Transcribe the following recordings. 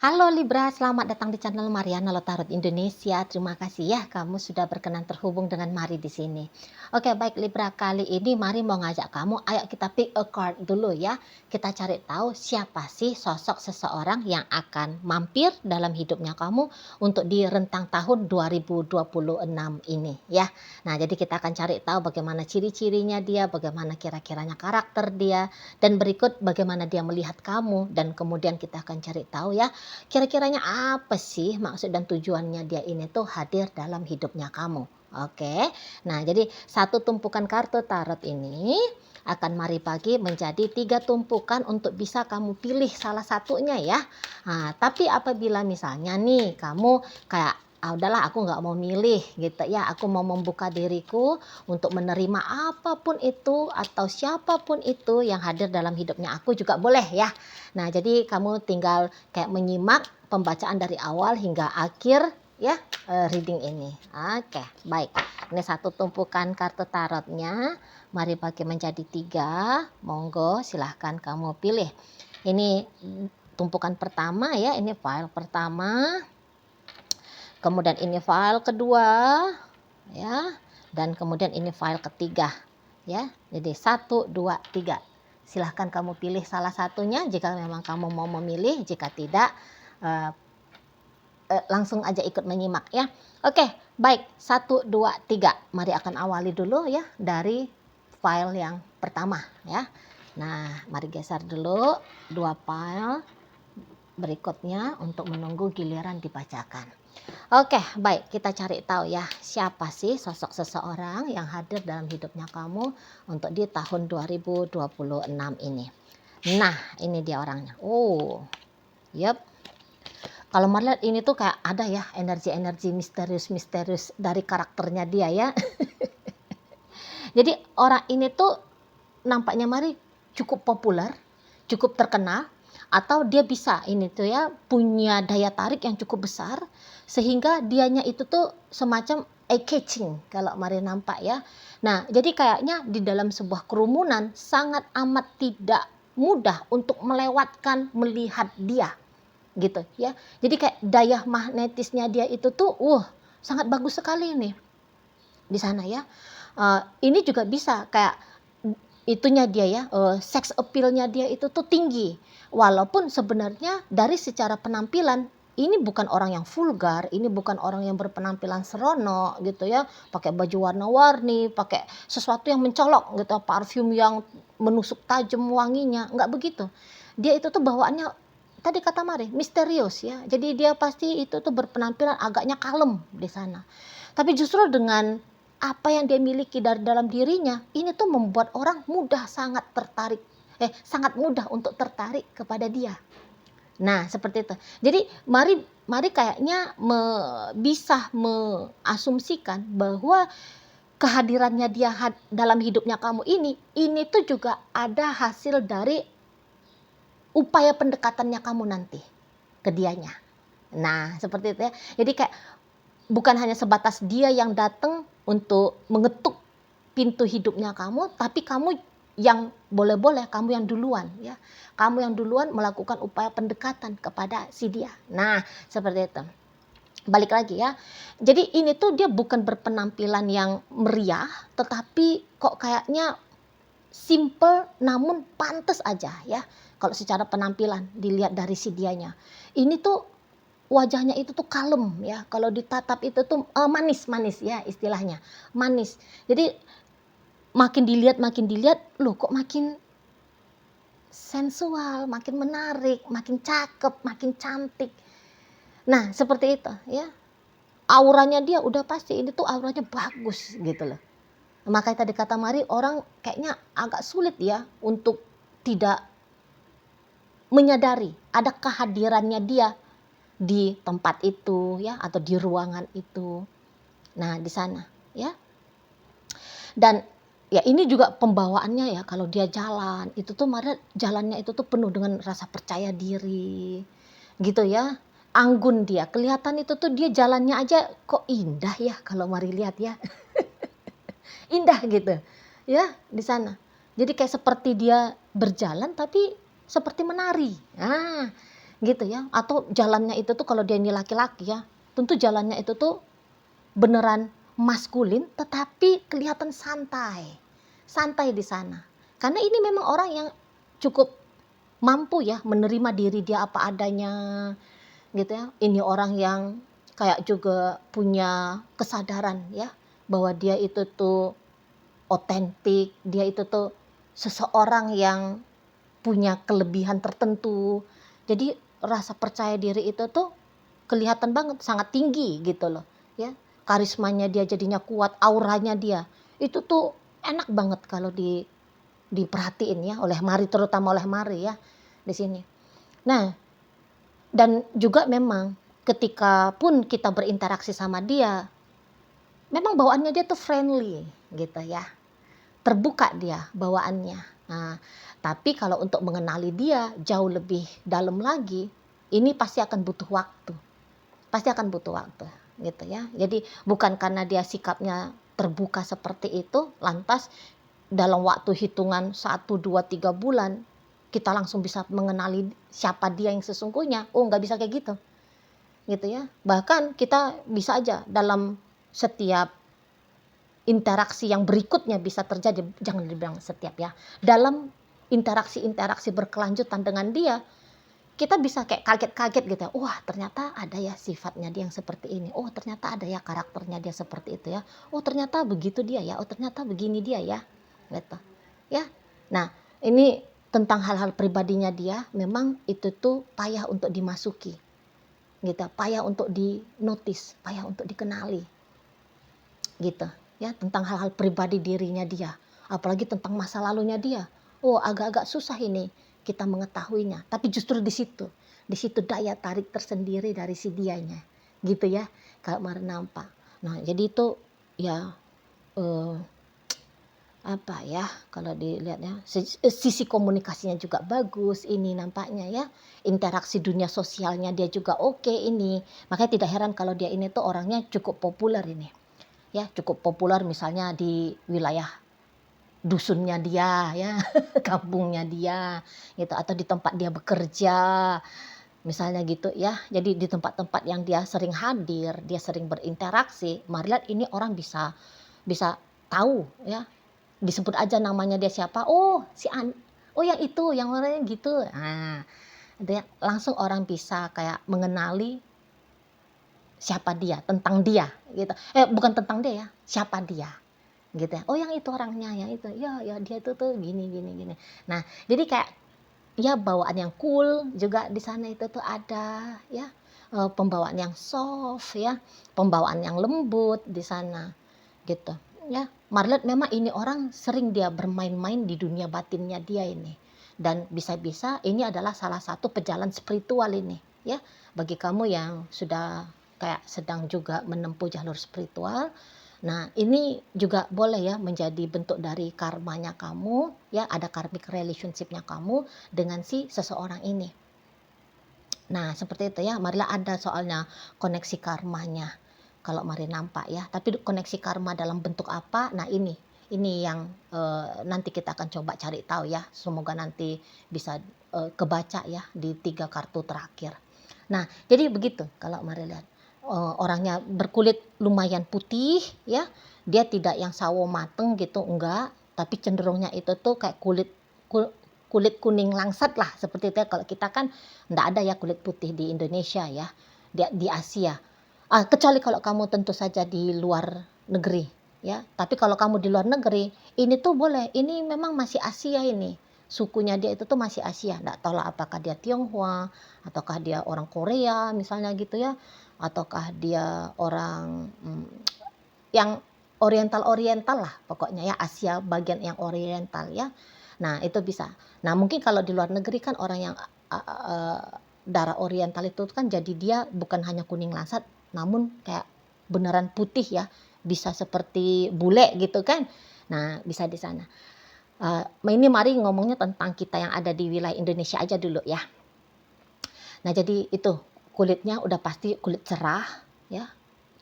Halo Libra, selamat datang di channel Mariana Lotarot Indonesia. Terima kasih ya kamu sudah berkenan terhubung dengan Mari di sini. Oke, baik Libra, kali ini Mari mau ngajak kamu, ayo kita pick a card dulu ya. Kita cari tahu siapa sih sosok seseorang yang akan mampir dalam hidupnya kamu untuk di rentang tahun 2026 ini ya. Nah, jadi kita akan cari tahu bagaimana ciri-cirinya dia, bagaimana kira-kiranya karakter dia, dan berikut bagaimana dia melihat kamu, dan kemudian kita akan cari tahu ya kira-kiranya apa sih maksud dan tujuannya dia ini tuh hadir dalam hidupnya kamu. Oke, nah jadi satu tumpukan kartu tarot ini akan Mari bagi menjadi 3 tumpukan untuk bisa kamu pilih salah satunya ya. Nah, tapi apabila misalnya nih kamu kayak udahlah aku nggak mau milih gitu ya, aku mau membuka diriku untuk menerima apapun itu atau siapapun itu yang hadir dalam hidupnya aku juga boleh ya. Nah, jadi kamu tinggal kayak menyimak pembacaan dari awal hingga akhir ya, reading ini. Oke, baik. Ini satu tumpukan kartu tarotnya. Mari bagi menjadi 3. Monggo silahkan kamu pilih. Ini tumpukan pertama ya, ini file pertama. Kemudian ini file kedua ya. Dan kemudian ini file ketiga ya. Jadi 1, 2, 3. Silahkan kamu pilih salah satunya jika memang kamu mau memilih, jika tidak langsung aja ikut menyimak ya. Oke, baik. 1, 2, 3. Mari akan awali dulu ya dari file yang pertama ya. Nah, mari geser dulu 2 file berikutnya untuk menunggu giliran dibacakan. Oke, baik, kita cari tahu ya, siapa sih sosok seseorang yang hadir dalam hidupnya kamu untuk di tahun 2026 ini. Nah, ini dia orangnya. Oh, yep. Kalau melihat ini tuh kayak ada ya energi-energi misterius-misterius dari karakternya dia ya. Jadi orang ini tuh nampaknya Mari cukup populer, cukup terkenal, atau dia bisa ini tuh ya punya daya tarik yang cukup besar sehingga dianya itu tuh semacam eye-catching kalau Mari nampak ya. Nah, jadi kayaknya di dalam sebuah kerumunan sangat amat tidak mudah untuk melewatkan melihat dia gitu ya. Jadi kayak daya magnetisnya dia itu tuh sangat bagus sekali nih di sana ya. Ini juga bisa kayak itunya dia ya, sex appeal-nya dia itu tuh tinggi. Walaupun sebenarnya dari secara penampilan ini bukan orang yang vulgar, ini bukan orang yang berpenampilan serono gitu ya, pakai baju warna-warni, pakai sesuatu yang mencolok gitu, parfum yang menusuk tajam wanginya, nggak begitu. Dia itu tuh bawaannya tadi kata Mari misterius ya. Jadi dia pasti itu tuh berpenampilan agaknya kalem di sana. Tapi justru dengan apa yang dia miliki dari dalam dirinya, ini tuh membuat orang sangat mudah untuk tertarik kepada dia. Nah, seperti itu. Jadi mari kayaknya bisa mengasumsikan bahwa kehadirannya dia dalam hidupnya kamu ini tuh juga ada hasil dari upaya pendekatannya kamu nanti ke dianya. Nah, seperti itu ya. Jadi kayak bukan hanya sebatas dia yang datang untuk mengetuk pintu hidupnya kamu, tapi kamu yang boleh-boleh kamu yang duluan ya. Kamu yang duluan melakukan upaya pendekatan kepada si dia. Nah, seperti itu. Balik lagi ya. Jadi ini tuh dia bukan berpenampilan yang meriah, tetapi kok kayaknya simple namun pantas aja ya. Kalau secara penampilan dilihat dari si dianya. Ini tuh wajahnya itu tuh kalem ya. Kalau ditatap itu tuh manis-manis ya istilahnya. Manis. Jadi makin dilihat loh kok makin sensual, makin menarik, makin cakep, makin cantik. Nah, seperti itu ya. Auranya dia udah pasti ini tuh auranya bagus gitu loh. Makanya tadi kata Mari, orang kayaknya agak sulit ya untuk tidak menyadari ada kehadirannya dia di tempat itu ya, atau di ruangan itu. Nah, di sana ya. Dan ya ini juga pembawaannya ya, kalau dia jalan itu tuh Mari jalannya itu tuh penuh dengan rasa percaya diri gitu ya. Anggun dia, kelihatan itu tuh dia jalannya aja kok indah ya kalau Mari lihat ya. Indah gitu ya di sana. Jadi kayak seperti dia berjalan tapi seperti menari. Nah, gitu ya. Atau jalannya itu tuh kalau dia ini laki-laki ya, tentu jalannya itu tuh beneran maskulin tetapi kelihatan santai. Santai di sana. Karena ini memang orang yang cukup mampu ya menerima diri dia apa adanya gitu ya. Ini orang yang kayak juga punya kesadaran ya bahwa dia itu tuh otentik, dia itu tuh seseorang yang punya kelebihan tertentu. Jadi rasa percaya diri itu tuh kelihatan banget sangat tinggi gitu loh ya. Karismanya dia jadinya kuat, auranya dia itu tuh enak banget kalau diperhatiin ya oleh Mari, terutama oleh Mari ya di sini. Nah, dan juga memang ketika pun kita berinteraksi sama dia, memang bawaannya dia tuh friendly gitu ya. Terbuka dia bawaannya. Nah, tapi kalau untuk mengenali dia jauh lebih dalam lagi, ini pasti akan butuh waktu. Pasti akan butuh waktu gitu ya. Jadi bukan karena dia sikapnya terbuka seperti itu, lantas dalam waktu hitungan 1, 2, 3 bulan kita langsung bisa mengenali siapa dia yang sesungguhnya. Oh, nggak bisa kayak gitu. Gitu ya. Bahkan kita bisa aja dalam setiap interaksi yang berikutnya bisa terjadi, jangan dibilang setiap ya. Dalam interaksi-interaksi berkelanjutan dengan dia, kita bisa kayak kaget-kaget gitu ya. Wah, ternyata ada ya sifatnya dia yang seperti ini. Oh, ternyata ada ya karakternya dia seperti itu ya. Oh, ternyata begitu dia ya. Oh, ternyata begini dia ya. Gitu. Ya. Nah, ini tentang hal-hal pribadinya dia, memang itu tuh payah untuk dimasuki. Gitu. Payah untuk di-notice, payah untuk dikenali. Gitu. Ya, tentang hal-hal pribadi dirinya dia. Apalagi tentang masa lalunya dia. Oh, agak-agak susah ini kita mengetahuinya, tapi justru di situ daya tarik tersendiri dari si dianya gitu ya, kalau Mari nampak. Nah, jadi itu ya apa ya, kalau dilihat ya sisi komunikasinya juga bagus ini nampaknya ya, interaksi dunia sosialnya dia juga oke ini, makanya tidak heran kalau dia ini tuh orangnya cukup populer ini ya, cukup populer misalnya di wilayah dusunnya dia ya, kampungnya dia gitu, atau di tempat dia bekerja misalnya gitu ya. Jadi di tempat-tempat yang dia sering hadir, dia sering berinteraksi, mari lihat ini orang bisa bisa tahu ya, disebut aja namanya dia siapa, oh si oh yang itu yang orangnya gitu. Nah, dia langsung orang bisa kayak mengenali siapa dia, tentang dia gitu. Bukan tentang dia ya, siapa dia gitu ya. Oh yang itu orangnya, yang itu. Ya ya dia itu tuh gini gini gini. Nah, jadi kayak ya bawaan yang cool juga di sana itu tuh ada ya. Pembawaan yang soft ya, pembawaan yang lembut di sana gitu ya. Marlet memang ini orang sering dia bermain-main di dunia batinnya dia ini, dan bisa-bisa ini adalah salah satu pejalan spiritual ini ya, bagi kamu yang sudah kayak sedang juga menempuh jalur spiritual. Nah, ini juga boleh ya menjadi bentuk dari karmanya kamu ya, ada karmic relationship-nya kamu dengan si seseorang ini. Nah, seperti itu ya, marilah ada soalnya koneksi karmanya kalau Mari nampak ya. Tapi koneksi karma dalam bentuk apa? Nah, ini yang nanti kita akan coba cari tahu ya. Semoga nanti bisa kebaca ya di 3 kartu terakhir. Nah, jadi begitu kalau Mari lihat. Orangnya berkulit lumayan putih ya. Dia tidak yang sawo mateng gitu, enggak, tapi cenderungnya itu tuh kayak kulit kuning langsat lah seperti itu ya. Kalau kita kan enggak ada ya kulit putih di Indonesia ya, di Asia. Kecuali kalau kamu tentu saja di luar negeri ya. Tapi kalau kamu di luar negeri, ini tuh boleh. Ini memang masih Asia ini. Sukunya dia itu tuh masih Asia. Enggak tahu lah apakah dia Tionghoa, ataukah dia orang Korea misalnya gitu ya, ataukah dia orang yang oriental lah pokoknya ya, Asia bagian yang oriental ya. Nah, itu bisa. Nah, mungkin kalau di luar negeri kan orang yang darah oriental itu kan jadi dia bukan hanya kuning langsat, namun kayak beneran putih ya, bisa seperti bule gitu kan. Nah, bisa di sana. Ini mari ngomongnya tentang kita yang ada di wilayah Indonesia aja dulu ya. Nah, jadi itu kulitnya udah pasti kulit cerah ya,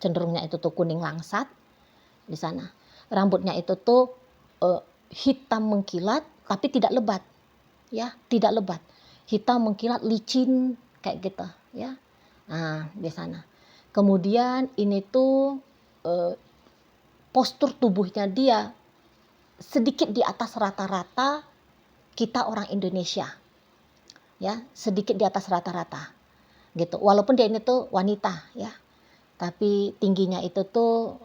cenderungnya itu tuh kuning langsat di sana. Rambutnya itu tuh hitam mengkilat tapi tidak lebat ya, tidak lebat. Hitam mengkilat licin kayak gitu ya. Nah, di sana. Kemudian ini tuh postur tubuhnya dia sedikit di atas rata-rata kita orang Indonesia. Ya, sedikit di atas rata-rata. Gitu. Walaupun dia ini tuh wanita ya. Tapi tingginya itu tuh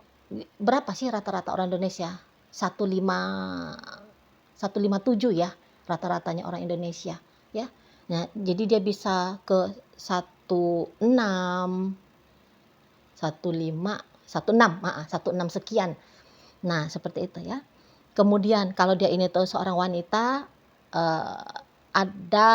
berapa sih rata-rata orang Indonesia? 157 ya rata-ratanya orang Indonesia ya. Nah, jadi dia bisa ke 16 16 sekian. Nah, seperti itu ya. Kemudian kalau dia ini tuh seorang wanita, ada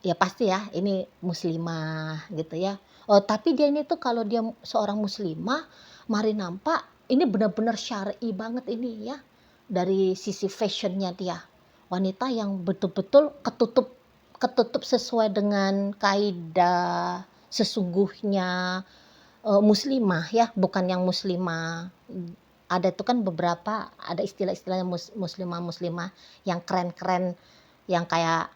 ya pasti ya ini muslimah gitu ya. Oh, tapi dia ini tuh kalau dia seorang muslimah, mari nampak ini benar-benar syar'i banget ini ya. Dari sisi fashionnya dia. Wanita yang betul-betul ketutup sesuai dengan kaidah sesungguhnya muslimah ya, bukan yang muslimah. Ada itu kan beberapa, ada istilah-istilahnya muslimah yang keren-keren, yang kayak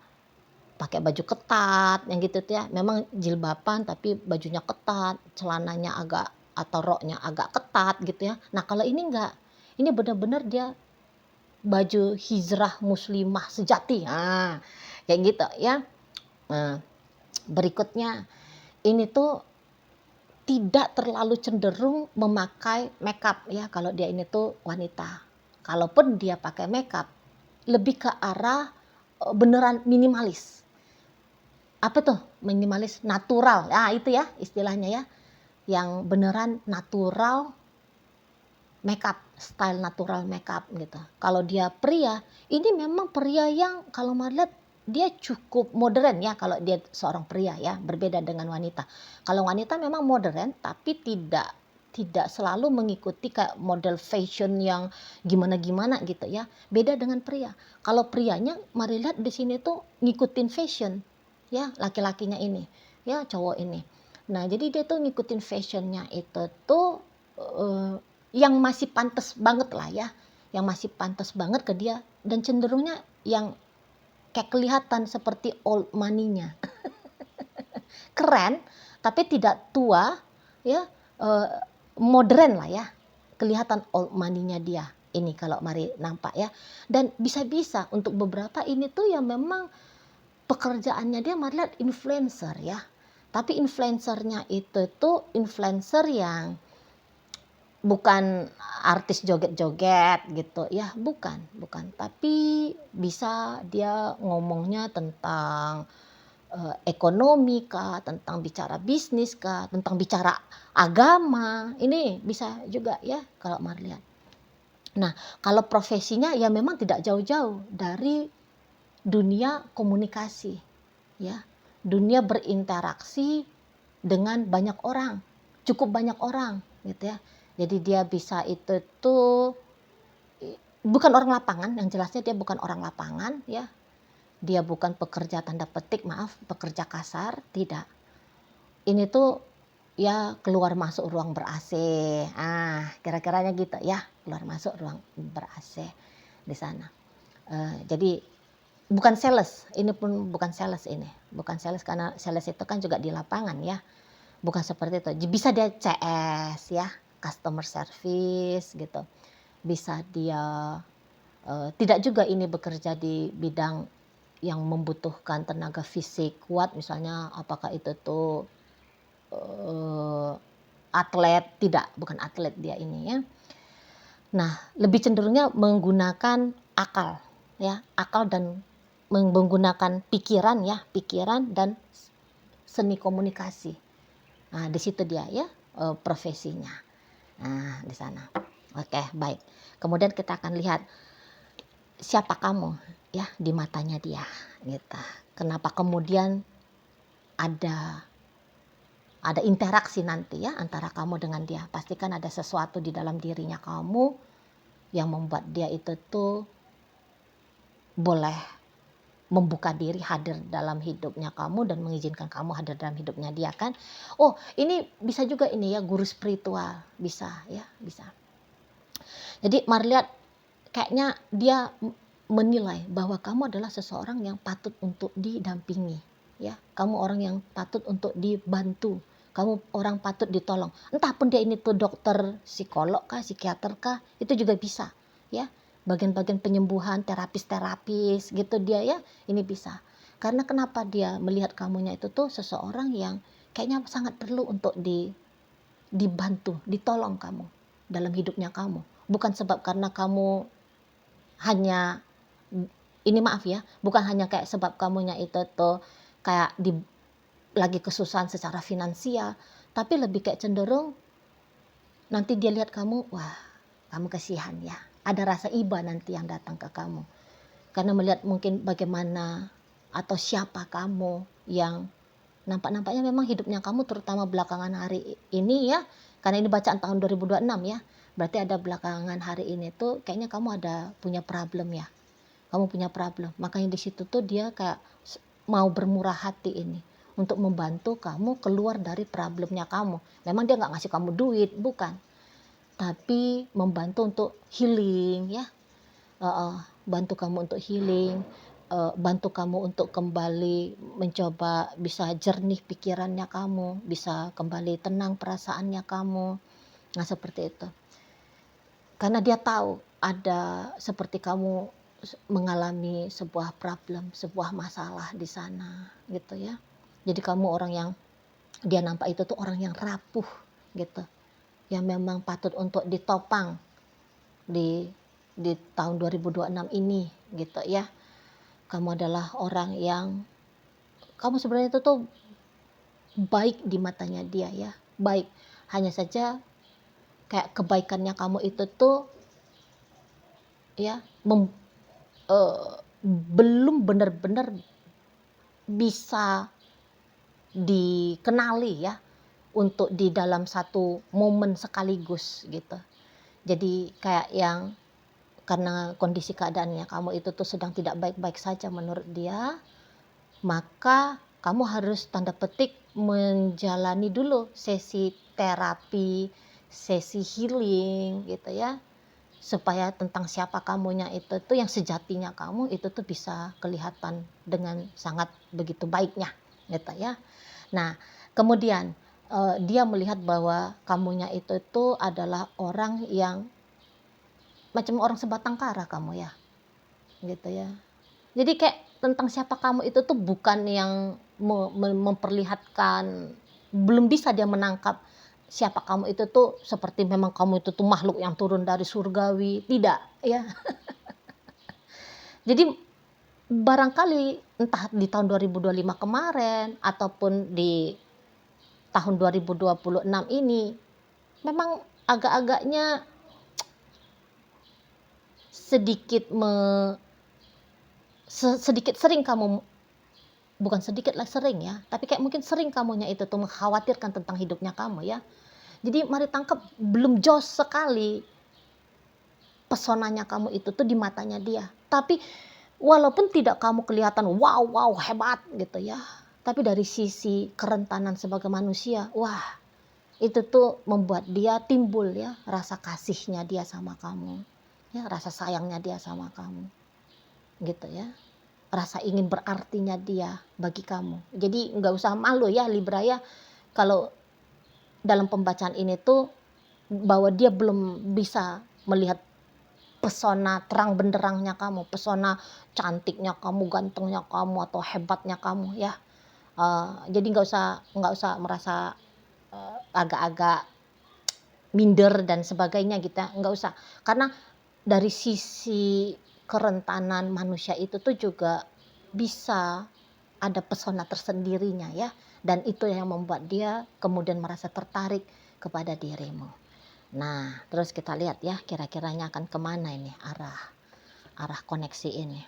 pakai baju ketat, yang gitu tuh ya. Memang jilbaban tapi bajunya ketat, celananya agak atau roknya agak ketat gitu ya. Nah kalau ini enggak, ini benar-benar dia baju hijrah muslimah sejati. Nah, kayak gitu ya. Nah, berikutnya ini tuh tidak terlalu cenderung memakai makeup ya kalau dia ini tuh wanita. Kalaupun dia pakai makeup, lebih ke arah beneran minimalis. Apa tuh minimalis? Natural. Ah itu ya istilahnya ya. Yang beneran natural makeup, style natural makeup gitu. Kalau dia pria, ini memang pria yang kalau mau lihat dia cukup modern ya kalau dia seorang pria ya, berbeda dengan wanita. Kalau wanita memang modern tapi tidak selalu mengikuti kayak model fashion yang gimana-gimana gitu ya. Beda dengan pria. Kalau prianya mari lihat di sini tuh ngikutin fashion ya, laki-lakinya ini ya, cowok ini. Nah, jadi dia tuh ngikutin fashionnya itu tuh yang masih pantas banget lah ya, yang masih pantas banget ke dia dan cenderungnya yang kayak kelihatan seperti old money-nya. Keren, tapi tidak tua ya, modern lah ya. Kelihatan old money-nya dia. Ini kalau mari nampak ya. Dan bisa-bisa untuk beberapa ini tuh yang memang pekerjaannya dia mari lihat influencer ya. Tapi influencernya itu tuh influencer yang bukan artis joget-joget gitu ya, bukan, tapi bisa dia ngomongnya tentang ekonomi kah, tentang bicara bisnis kah, tentang bicara agama, ini bisa juga ya kalau mari lihat. Nah, kalau profesinya ya memang tidak jauh-jauh dari dunia komunikasi ya, dunia berinteraksi dengan banyak orang, cukup banyak orang gitu ya. Jadi dia bisa itu tuh bukan orang lapangan, yang jelasnya dia bukan orang lapangan ya. Dia bukan pekerja tanda petik, maaf, pekerja kasar, tidak. Ini tuh ya keluar masuk ruang ber-AC. Ah, kira-kiranya gitu ya, keluar masuk ruang ber-AC di sana. Jadi bukan sales, ini pun bukan sales ini. Bukan sales karena sales itu kan juga di lapangan ya. Bukan seperti itu. Bisa dia CS ya, customer service gitu. Bisa dia tidak juga ini bekerja di bidang yang membutuhkan tenaga fisik kuat, misalnya apakah itu tuh atlet, tidak, bukan atlet dia ini ya. Nah, lebih cenderungnya menggunakan akal ya, akal dan menggunakan pikiran ya, pikiran dan seni komunikasi. Nah, di situ dia ya profesinya. Nah, di sana. Oke, baik. Kemudian kita akan lihat siapa kamu ya di matanya dia gitu. Kenapa kemudian ada interaksi nanti ya antara kamu dengan dia. Pastikan ada sesuatu di dalam dirinya kamu yang membuat dia itu tuh boleh membuka diri hadir dalam hidupnya kamu dan mengizinkan kamu hadir dalam hidupnya dia kan. Oh, ini bisa juga ini ya, guru spiritual, bisa ya, bisa. Jadi mari lihat, kayaknya dia menilai bahwa kamu adalah seseorang yang patut untuk didampingi ya. Kamu orang yang patut untuk dibantu. Kamu orang patut ditolong. Entah pun dia ini tuh dokter, psikolog kah, psikiater kah, itu juga bisa, ya. Bagian-bagian penyembuhan, terapis-terapis gitu dia ya, ini bisa. Karena kenapa dia melihat kamunya itu tuh seseorang yang kayaknya sangat perlu untuk dibantu, ditolong kamu dalam hidupnya kamu. Bukan sebab karena kamu hanya, ini maaf ya, bukan hanya kayak sebab kamunya itu tuh kayak lagi kesusahan secara finansial, tapi lebih kayak cenderung nanti dia lihat kamu, wah kamu kasihan ya. Ada rasa iba nanti yang datang ke kamu. Karena melihat mungkin bagaimana atau siapa kamu yang nampak-nampaknya memang hidupnya kamu terutama belakangan hari ini ya. Karena ini bacaan tahun 2026 ya. Berarti ada belakangan hari ini tuh kayaknya kamu ada punya problem ya. Kamu punya problem. Makanya di situ tuh dia kayak mau bermurah hati ini untuk membantu kamu keluar dari problemnya kamu. Memang dia nggak ngasih kamu duit, bukan. Tapi membantu untuk healing ya. Bantu kamu untuk healing, bantu kamu untuk kembali mencoba bisa jernih pikirannya kamu, bisa kembali tenang perasaannya kamu. Nah seperti itu. Karena dia tahu ada seperti kamu mengalami sebuah problem, sebuah masalah di sana gitu ya. Jadi kamu orang yang dia nampak itu tuh orang yang rapuh gitu. Yang memang patut untuk ditopang di tahun 2026 ini gitu ya. Kamu adalah orang yang kamu sebenarnya itu tuh baik di matanya dia ya. Baik. Hanya saja kayak kebaikannya kamu itu tuh ya belum benar-benar bisa dikenali ya untuk di dalam satu momen sekaligus gitu. Jadi kayak yang karena kondisi keadaannya kamu itu tuh sedang tidak baik-baik saja menurut dia, maka kamu harus tanda petik menjalani dulu sesi terapi, sesi healing gitu ya. Supaya tentang siapa kamunya itu tuh yang sejatinya kamu itu tuh bisa kelihatan dengan sangat begitu baiknya gitu ya. Nah, kemudian dia melihat bahwa kamunya itu tuh adalah orang yang macam orang sebatang kara kamu ya. Gitu ya. Jadi kayak tentang siapa kamu itu tuh bukan yang memperlihatkan, belum bisa dia menangkap siapa kamu itu tuh seperti memang kamu itu tuh makhluk yang turun dari surgawi, tidak ya. Jadi barangkali entah di tahun 2025 kemarin ataupun di tahun 2026 ini memang agak-agaknya sedikit sedikit sering kamu, bukan sedikit lah, sering ya, tapi kayak mungkin sering kamunya itu tuh mengkhawatirkan tentang hidupnya kamu ya. Jadi mari tangkap, belum jauh sekali pesonanya kamu itu tuh di matanya dia. Tapi walaupun tidak kamu kelihatan wow hebat gitu ya, tapi dari sisi kerentanan sebagai manusia, wah itu tuh membuat dia timbul ya rasa kasihnya dia sama kamu, ya rasa sayangnya dia sama kamu, gitu ya. Rasa ingin berartinya dia bagi kamu. Jadi nggak usah malu ya Libra ya, kalau dalam pembacaan ini tuh bahwa dia belum bisa melihat pesona terang benderangnya kamu, pesona cantiknya kamu, gantengnya kamu, atau hebatnya kamu ya. Jadi nggak usah merasa agak-agak minder dan sebagainya gitu, nggak usah. Karena dari sisi kerentanan manusia itu tuh juga bisa ada pesona tersendirinya ya, dan itu yang membuat dia kemudian merasa tertarik kepada dirimu. Nah terus kita lihat ya kira-kiranya akan kemana ini arah koneksi ini.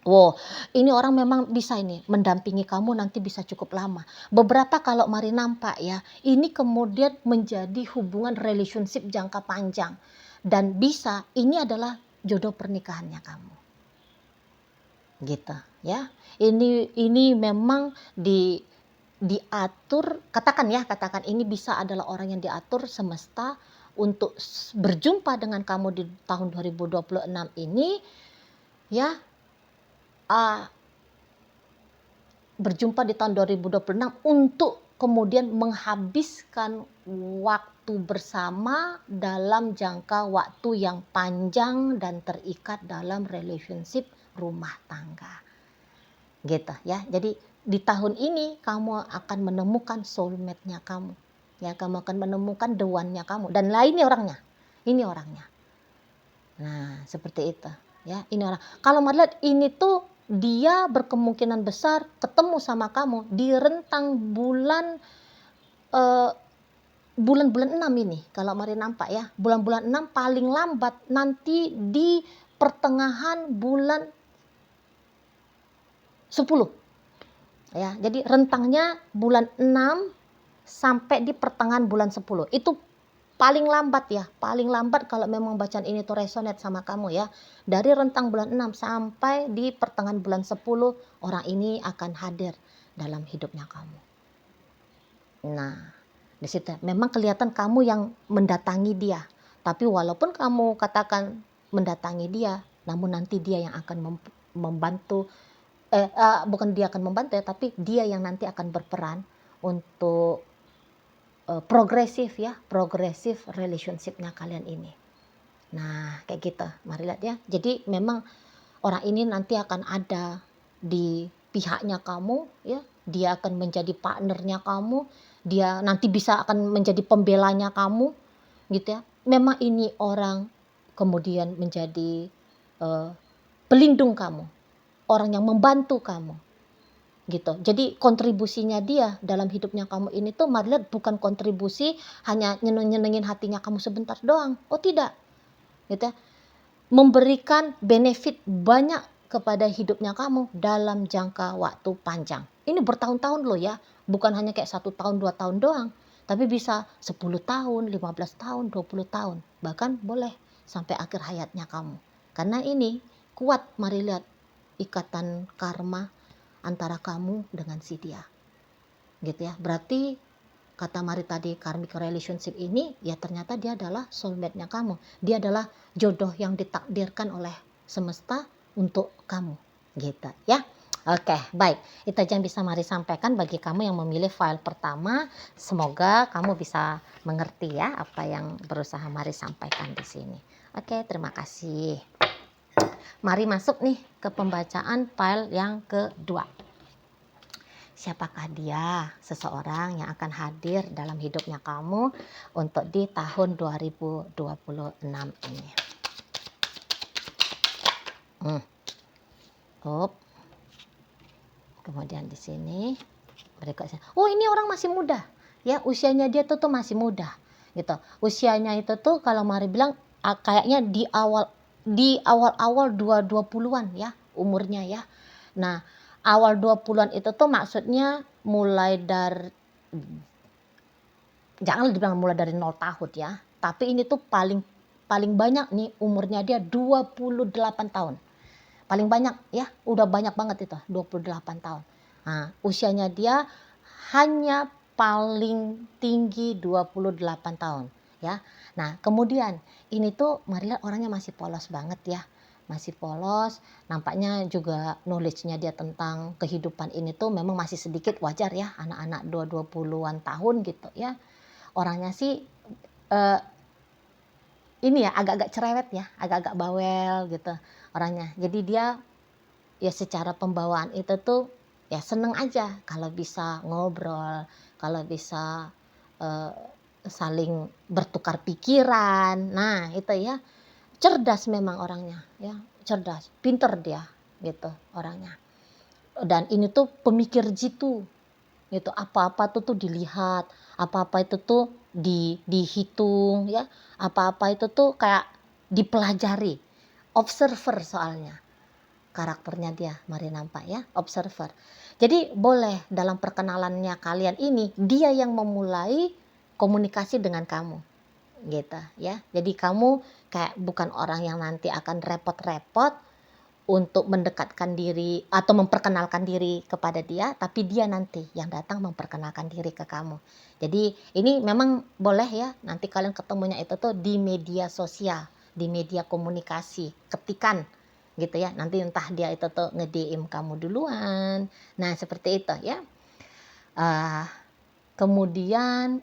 Wow, ini orang memang bisa ini mendampingi kamu nanti bisa cukup lama. Beberapa kalau mari nampak ya, ini kemudian menjadi hubungan relationship jangka panjang. Dan bisa ini adalah jodoh pernikahannya kamu. Gitu ya. Ini memang diatur, katakan ini bisa adalah orang yang diatur semesta untuk berjumpa dengan kamu di tahun 2026 ini ya. berjumpa di tahun 2026 untuk kemudian menghabiskan waktu bersama dalam jangka waktu yang panjang dan terikat dalam relationship rumah tangga. Gitu ya. Jadi di tahun ini kamu akan menemukan soulmate-nya kamu. Ya, kamu akan menemukan the one-nya kamu. Dan lah ini orangnya. Ini orangnya. Nah, seperti itu. Ya, ini orang. Kalau melihat ini tuh dia berkemungkinan besar ketemu sama kamu di rentang bulan-bulan 6 ini. Kalau mari nampak ya, bulan-bulan 6 paling lambat nanti di pertengahan bulan 10. Ya, jadi rentangnya bulan 6 sampai di pertengahan bulan 10. Itu paling lambat ya, paling lambat kalau memang bacaan ini tuh resonate sama kamu ya. Dari rentang bulan 6 sampai di pertengahan bulan 10, orang ini akan hadir dalam hidupnya kamu. Nah, di situ memang kelihatan kamu yang mendatangi dia. Tapi walaupun kamu katakan mendatangi dia, namun nanti dia yang akan membantu bukan dia akan membantu ya, tapi dia yang nanti akan berperan untuk progresif relationship-nya kalian ini. Nah, kayak gitu. Mari lihat ya. Jadi memang orang ini nanti akan ada di pihaknya kamu ya. Dia akan menjadi partnernya kamu, dia nanti bisa akan menjadi pembelanya kamu gitu ya. Memang ini orang kemudian menjadi pelindung kamu, orang yang membantu kamu gitu. Jadi kontribusinya dia dalam hidupnya kamu ini tuh mari lihat bukan kontribusi hanya nyenengin hatinya kamu sebentar doang. Oh tidak, gitu ya. Memberikan benefit banyak kepada hidupnya kamu dalam jangka waktu panjang. Ini bertahun-tahun loh ya, bukan hanya kayak 1 tahun 2 tahun doang, tapi bisa 10 tahun, 15 tahun, 20 tahun, bahkan boleh sampai akhir hayatnya kamu. Karena ini kuat, mari lihat ikatan karma antara kamu dengan si dia. Gitu ya. Berarti kata Mari tadi karmic relationship ini ya ternyata dia adalah soulmate-nya kamu. Dia adalah jodoh yang ditakdirkan oleh semesta untuk kamu. Gitu ya. Oke, baik. Itu aja yang bisa Mari sampaikan bagi kamu yang memilih file pertama. Semoga kamu bisa mengerti ya apa yang berusaha Mari sampaikan di sini. Oke, terima kasih. Mari masuk nih ke pembacaan file yang kedua. Siapakah dia? Seseorang yang akan hadir dalam hidupnya kamu untuk di tahun 2026 ini. Kemudian di sini berikutnya. Oh, ini orang masih muda. Ya, usianya dia tuh masih muda. Gitu. Usianya itu tuh kalau Mari bilang kayaknya di awal-awal 20-an ya umurnya ya. Nah, awal 20-an itu tuh maksudnya mulai dari, jangan dibilang mulai dari 0 tahun ya, tapi ini tuh paling banyak nih umurnya dia 28 tahun. Paling banyak ya, udah banyak banget itu 28 tahun. Nah, usianya dia hanya paling tinggi 28 tahun ya. Nah, kemudian ini tuh Mari lihat orangnya masih polos banget ya. Masih polos, nampaknya juga knowledge-nya dia tentang kehidupan ini tuh memang masih sedikit, wajar ya, anak-anak 20-an tahun gitu ya. Orangnya sih ini ya agak-agak cerewet ya, agak-agak bawel gitu orangnya. Jadi dia ya secara pembawaan itu tuh ya seneng aja kalau bisa ngobrol, kalau bisa saling bertukar pikiran. Nah, itu ya. Cerdas memang orangnya ya, cerdas, pinter dia gitu orangnya. Dan ini tuh pemikir jitu gitu, apa-apa tuh dilihat, apa-apa itu tuh dihitung ya, apa-apa itu tuh kayak dipelajari, observer soalnya karakternya dia. Mari nampak ya, observer. Jadi boleh dalam perkenalannya kalian ini dia yang memulai komunikasi dengan kamu gitu ya. Jadi kamu kayak bukan orang yang nanti akan repot-repot untuk mendekatkan diri atau memperkenalkan diri kepada dia, tapi dia nanti yang datang memperkenalkan diri ke kamu. Jadi ini memang boleh ya, nanti kalian ketemunya itu tuh di media sosial, di media komunikasi, ketikan gitu ya. Nanti entah dia itu tuh nge-DM kamu duluan. Nah, seperti itu ya. Kemudian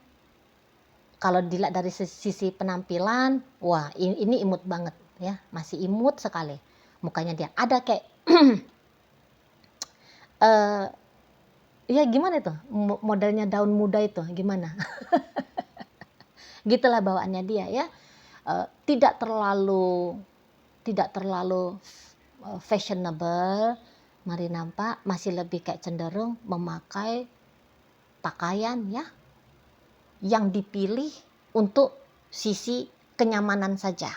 kalau dilihat dari sisi penampilan, wah ini imut banget ya, masih imut sekali mukanya dia. Ada kayak ya gimana itu modelnya daun muda itu gimana? Gitulah bawaannya dia ya. Tidak terlalu fashionable, mari nampak masih lebih kayak cenderung memakai pakaian ya yang dipilih untuk sisi kenyamanan saja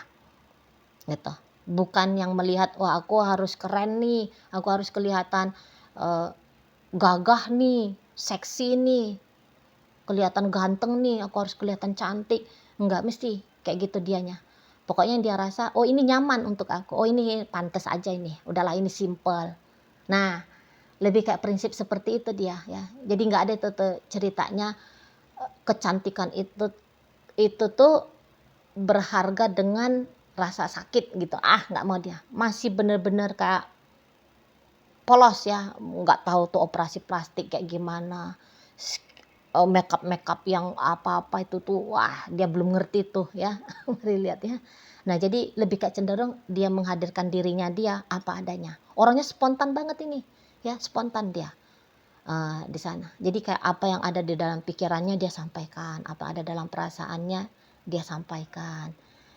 gitu, bukan yang melihat wah aku harus keren nih, aku harus kelihatan gagah nih, seksi nih, kelihatan ganteng nih, aku harus kelihatan cantik. Enggak mesti kayak gitu dianya. Pokoknya dia rasa oh ini nyaman untuk aku, oh ini pantas aja, ini udahlah, ini simple. Nah, lebih kayak prinsip seperti itu dia ya. Jadi nggak ada itu tuh ceritanya kecantikan itu tuh berharga dengan rasa sakit gitu. Nggak mau dia. Masih bener-bener kayak polos ya, nggak tahu tuh operasi plastik kayak gimana, makeup yang apa-apa itu tuh, wah dia belum ngerti tuh ya. Mari lihat ya. Nah, jadi lebih kayak cenderung dia menghadirkan dirinya dia apa adanya. Orangnya spontan banget ini ya, spontan dia. Di sana. Jadi kayak apa yang ada di dalam pikirannya dia sampaikan, apa ada dalam perasaannya dia sampaikan,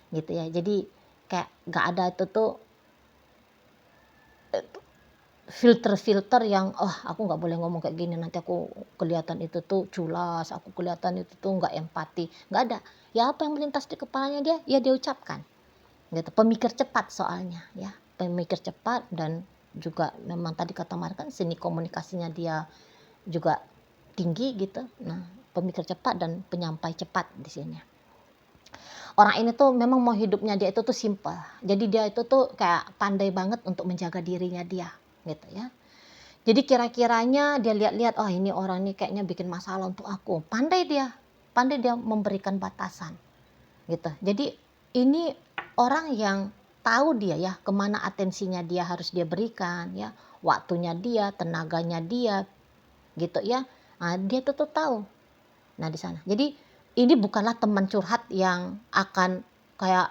gitu ya. Jadi kayak nggak ada itu tuh filter-filter yang aku nggak boleh ngomong kayak gini, nanti aku kelihatan itu tuh culas, aku kelihatan itu tuh nggak empati, nggak ada. Ya apa yang melintas di kepalanya dia, ya dia ucapkan. Gitu. Pemikir cepat soalnya ya, pemikir cepat, dan juga memang tadi kata Mar kan seni komunikasinya dia juga tinggi gitu. Nah, pemikir cepat dan penyampai cepat di sini. Orang ini tuh memang mau hidupnya dia itu tuh simple. Jadi dia itu tuh kayak pandai banget untuk menjaga dirinya dia, gitu ya. Jadi kira-kiranya dia lihat-lihat, oh ini orang ini kayaknya bikin masalah untuk aku. Pandai dia memberikan batasan, gitu. Jadi ini orang yang tahu dia ya kemana atensinya dia harus dia berikan ya, waktunya dia, tenaganya dia, gitu ya. Nah, dia tuh tahu. Nah, di sana. Jadi ini bukanlah teman curhat yang akan kayak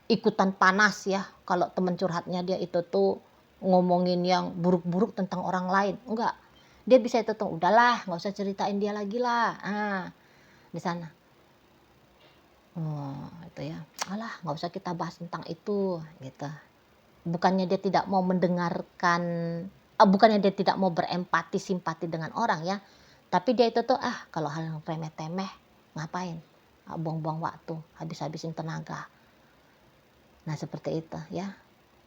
ikutan panas ya. Kalau teman curhatnya dia itu tuh ngomongin yang buruk-buruk tentang orang lain. Enggak. Dia bisa itu tuh, udahlah, nggak usah ceritain dia lagi lah. Di sana. Oh, itu ya. Alah, nggak usah kita bahas tentang itu, gitu. Bukannya dia tidak mau mendengarkan, bukannya dia tidak mau berempati, simpati dengan orang ya. Tapi dia itu tuh kalau hal yang remeh-temeh ngapain? Buang-buang waktu, habis-habisin tenaga. Nah, seperti itu ya.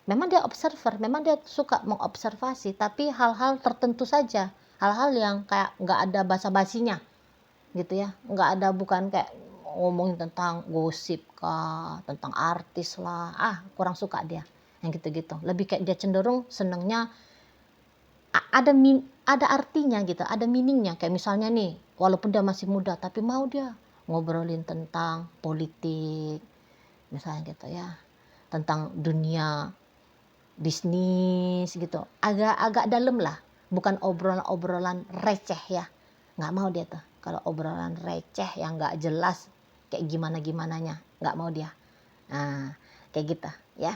Memang dia observer, memang dia suka mengobservasi, tapi hal-hal tertentu saja. Hal-hal yang kayak nggak ada basa-basinya gitu ya. Nggak ada, bukan kayak ngomongin tentang gosip kah, tentang artis lah. Kurang suka dia yang gitu-gitu. Lebih kayak dia cenderung senengnya ada artinya gitu, ada meaningnya. Kayak misalnya nih, walaupun dia masih muda, tapi mau dia ngobrolin tentang politik, misalnya gitu ya, tentang dunia bisnis gitu, agak dalam lah, bukan obrolan receh ya, nggak mau dia tuh. Kalau obrolan receh yang nggak jelas kayak gimananya, nggak mau dia. Nah, kayak gitu ya.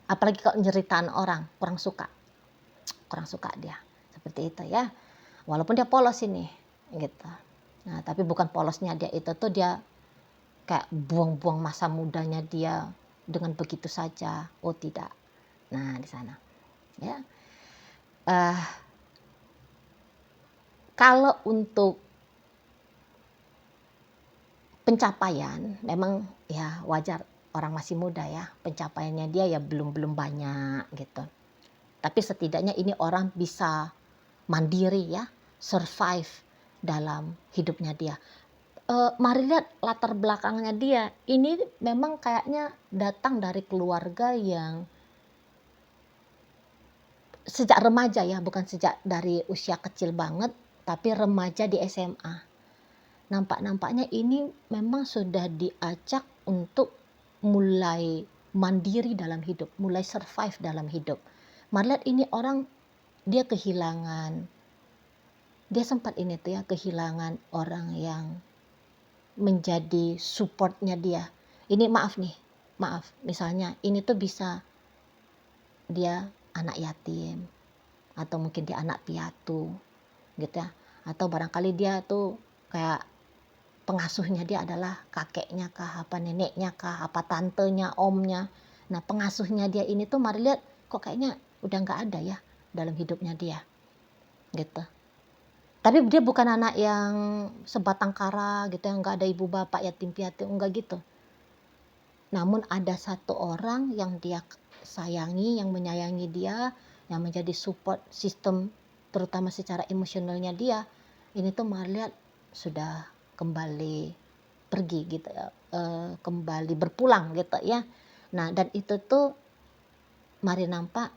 Apalagi kalau nyeritaan orang, kurang suka dia seperti itu ya. Walaupun dia polos ini gitu. Nah, tapi bukan polosnya dia itu tuh dia kayak buang-buang masa mudanya dia dengan begitu saja. Oh tidak. Nah, di sana ya. Kalau untuk pencapaian memang ya wajar, orang masih muda ya, pencapaiannya dia ya belum banyak gitu. Tapi setidaknya ini orang bisa mandiri ya, survive dalam hidupnya dia. Mari lihat latar belakangnya dia. Ini memang kayaknya datang dari keluarga yang sejak remaja ya, bukan sejak dari usia kecil banget, tapi remaja di SMA. Nampak-nampaknya ini memang sudah diajak untuk mulai mandiri dalam hidup, mulai survive dalam hidup. Mari lihat ini orang, dia sempat ini tuh ya, kehilangan orang yang menjadi supportnya dia. Ini maaf, misalnya ini tuh bisa dia anak yatim, atau mungkin dia anak piatu gitu ya, atau barangkali dia tuh kayak pengasuhnya dia adalah kakeknya kah, apa neneknya kah, apa tantenya, omnya. Nah, pengasuhnya dia ini tuh mari lihat kok kayaknya udah nggak ada ya dalam hidupnya dia gitu. Tapi dia bukan anak yang sebatang kara gitu, yang nggak ada ibu bapak, yatim piatu, enggak gitu. Namun ada satu orang yang dia sayangi, yang menyayangi dia, yang menjadi support sistem terutama secara emosionalnya dia. Ini tuh mari lihat sudah kembali pergi gitu, kembali berpulang gitu ya. Nah, dan itu tuh mari nampak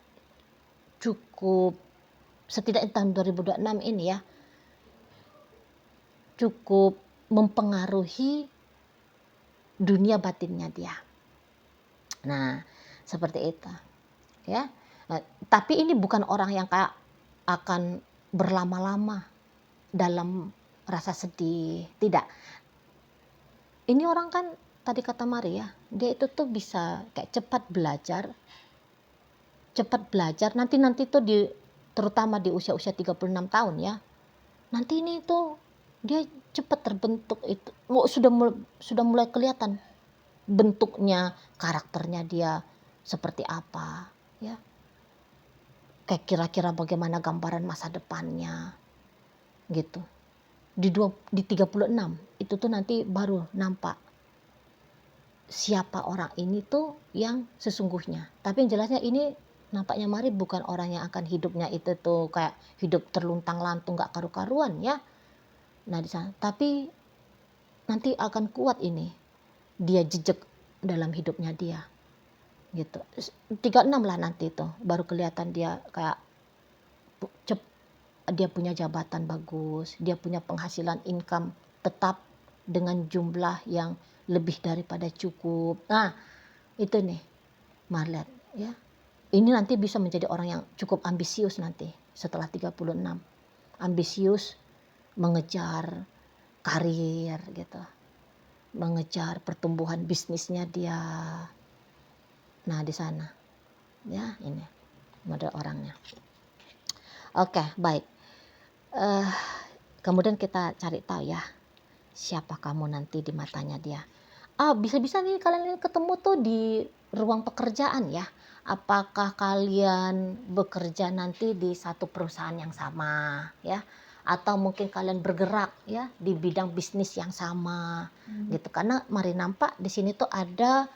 cukup, setidaknya tahun 2026 ini ya, cukup mempengaruhi dunia batinnya dia. Nah, seperti itu ya. Nah, tapi ini bukan orang yang kayak akan berlama-lama dalam rasa sedih, tidak. Ini orang kan tadi kata Mari ya, dia itu tuh bisa kayak cepat belajar nanti tuh terutama di usia-usia 36 tahun ya. Nanti ini tuh dia cepat terbentuk itu, sudah mulai kelihatan bentuknya, karakternya dia seperti apa ya. Kayak kira-kira bagaimana gambaran masa depannya gitu. Di 36 itu tuh nanti baru nampak siapa orang ini tuh yang sesungguhnya. Tapi yang jelasnya ini nampaknya Mari bukan orang yang akan hidupnya itu tuh kayak hidup terluntang-lantung gak karu-karuan ya. Nah di sana, tapi nanti akan kuat ini dia jejak dalam hidupnya dia gitu. 36 lah nanti tuh baru kelihatan dia kayak dia punya jabatan bagus, dia punya penghasilan income tetap dengan jumlah yang lebih daripada cukup. Nah, itu nih, Marlet ya. Ini nanti bisa menjadi orang yang cukup ambisius nanti setelah 36. Ambisius mengejar karir gitu. Mengejar pertumbuhan bisnisnya dia. Nah, di sana. Ya, ini model orangnya. Oke, baik. Kemudian kita cari tahu ya siapa kamu nanti di matanya dia. Bisa-bisa nih kalian ketemu tuh di ruang pekerjaan ya. Apakah kalian bekerja nanti di satu perusahaan yang sama ya, atau mungkin kalian bergerak ya di bidang bisnis yang sama gitu. Karena Mari nampak di sini tuh ada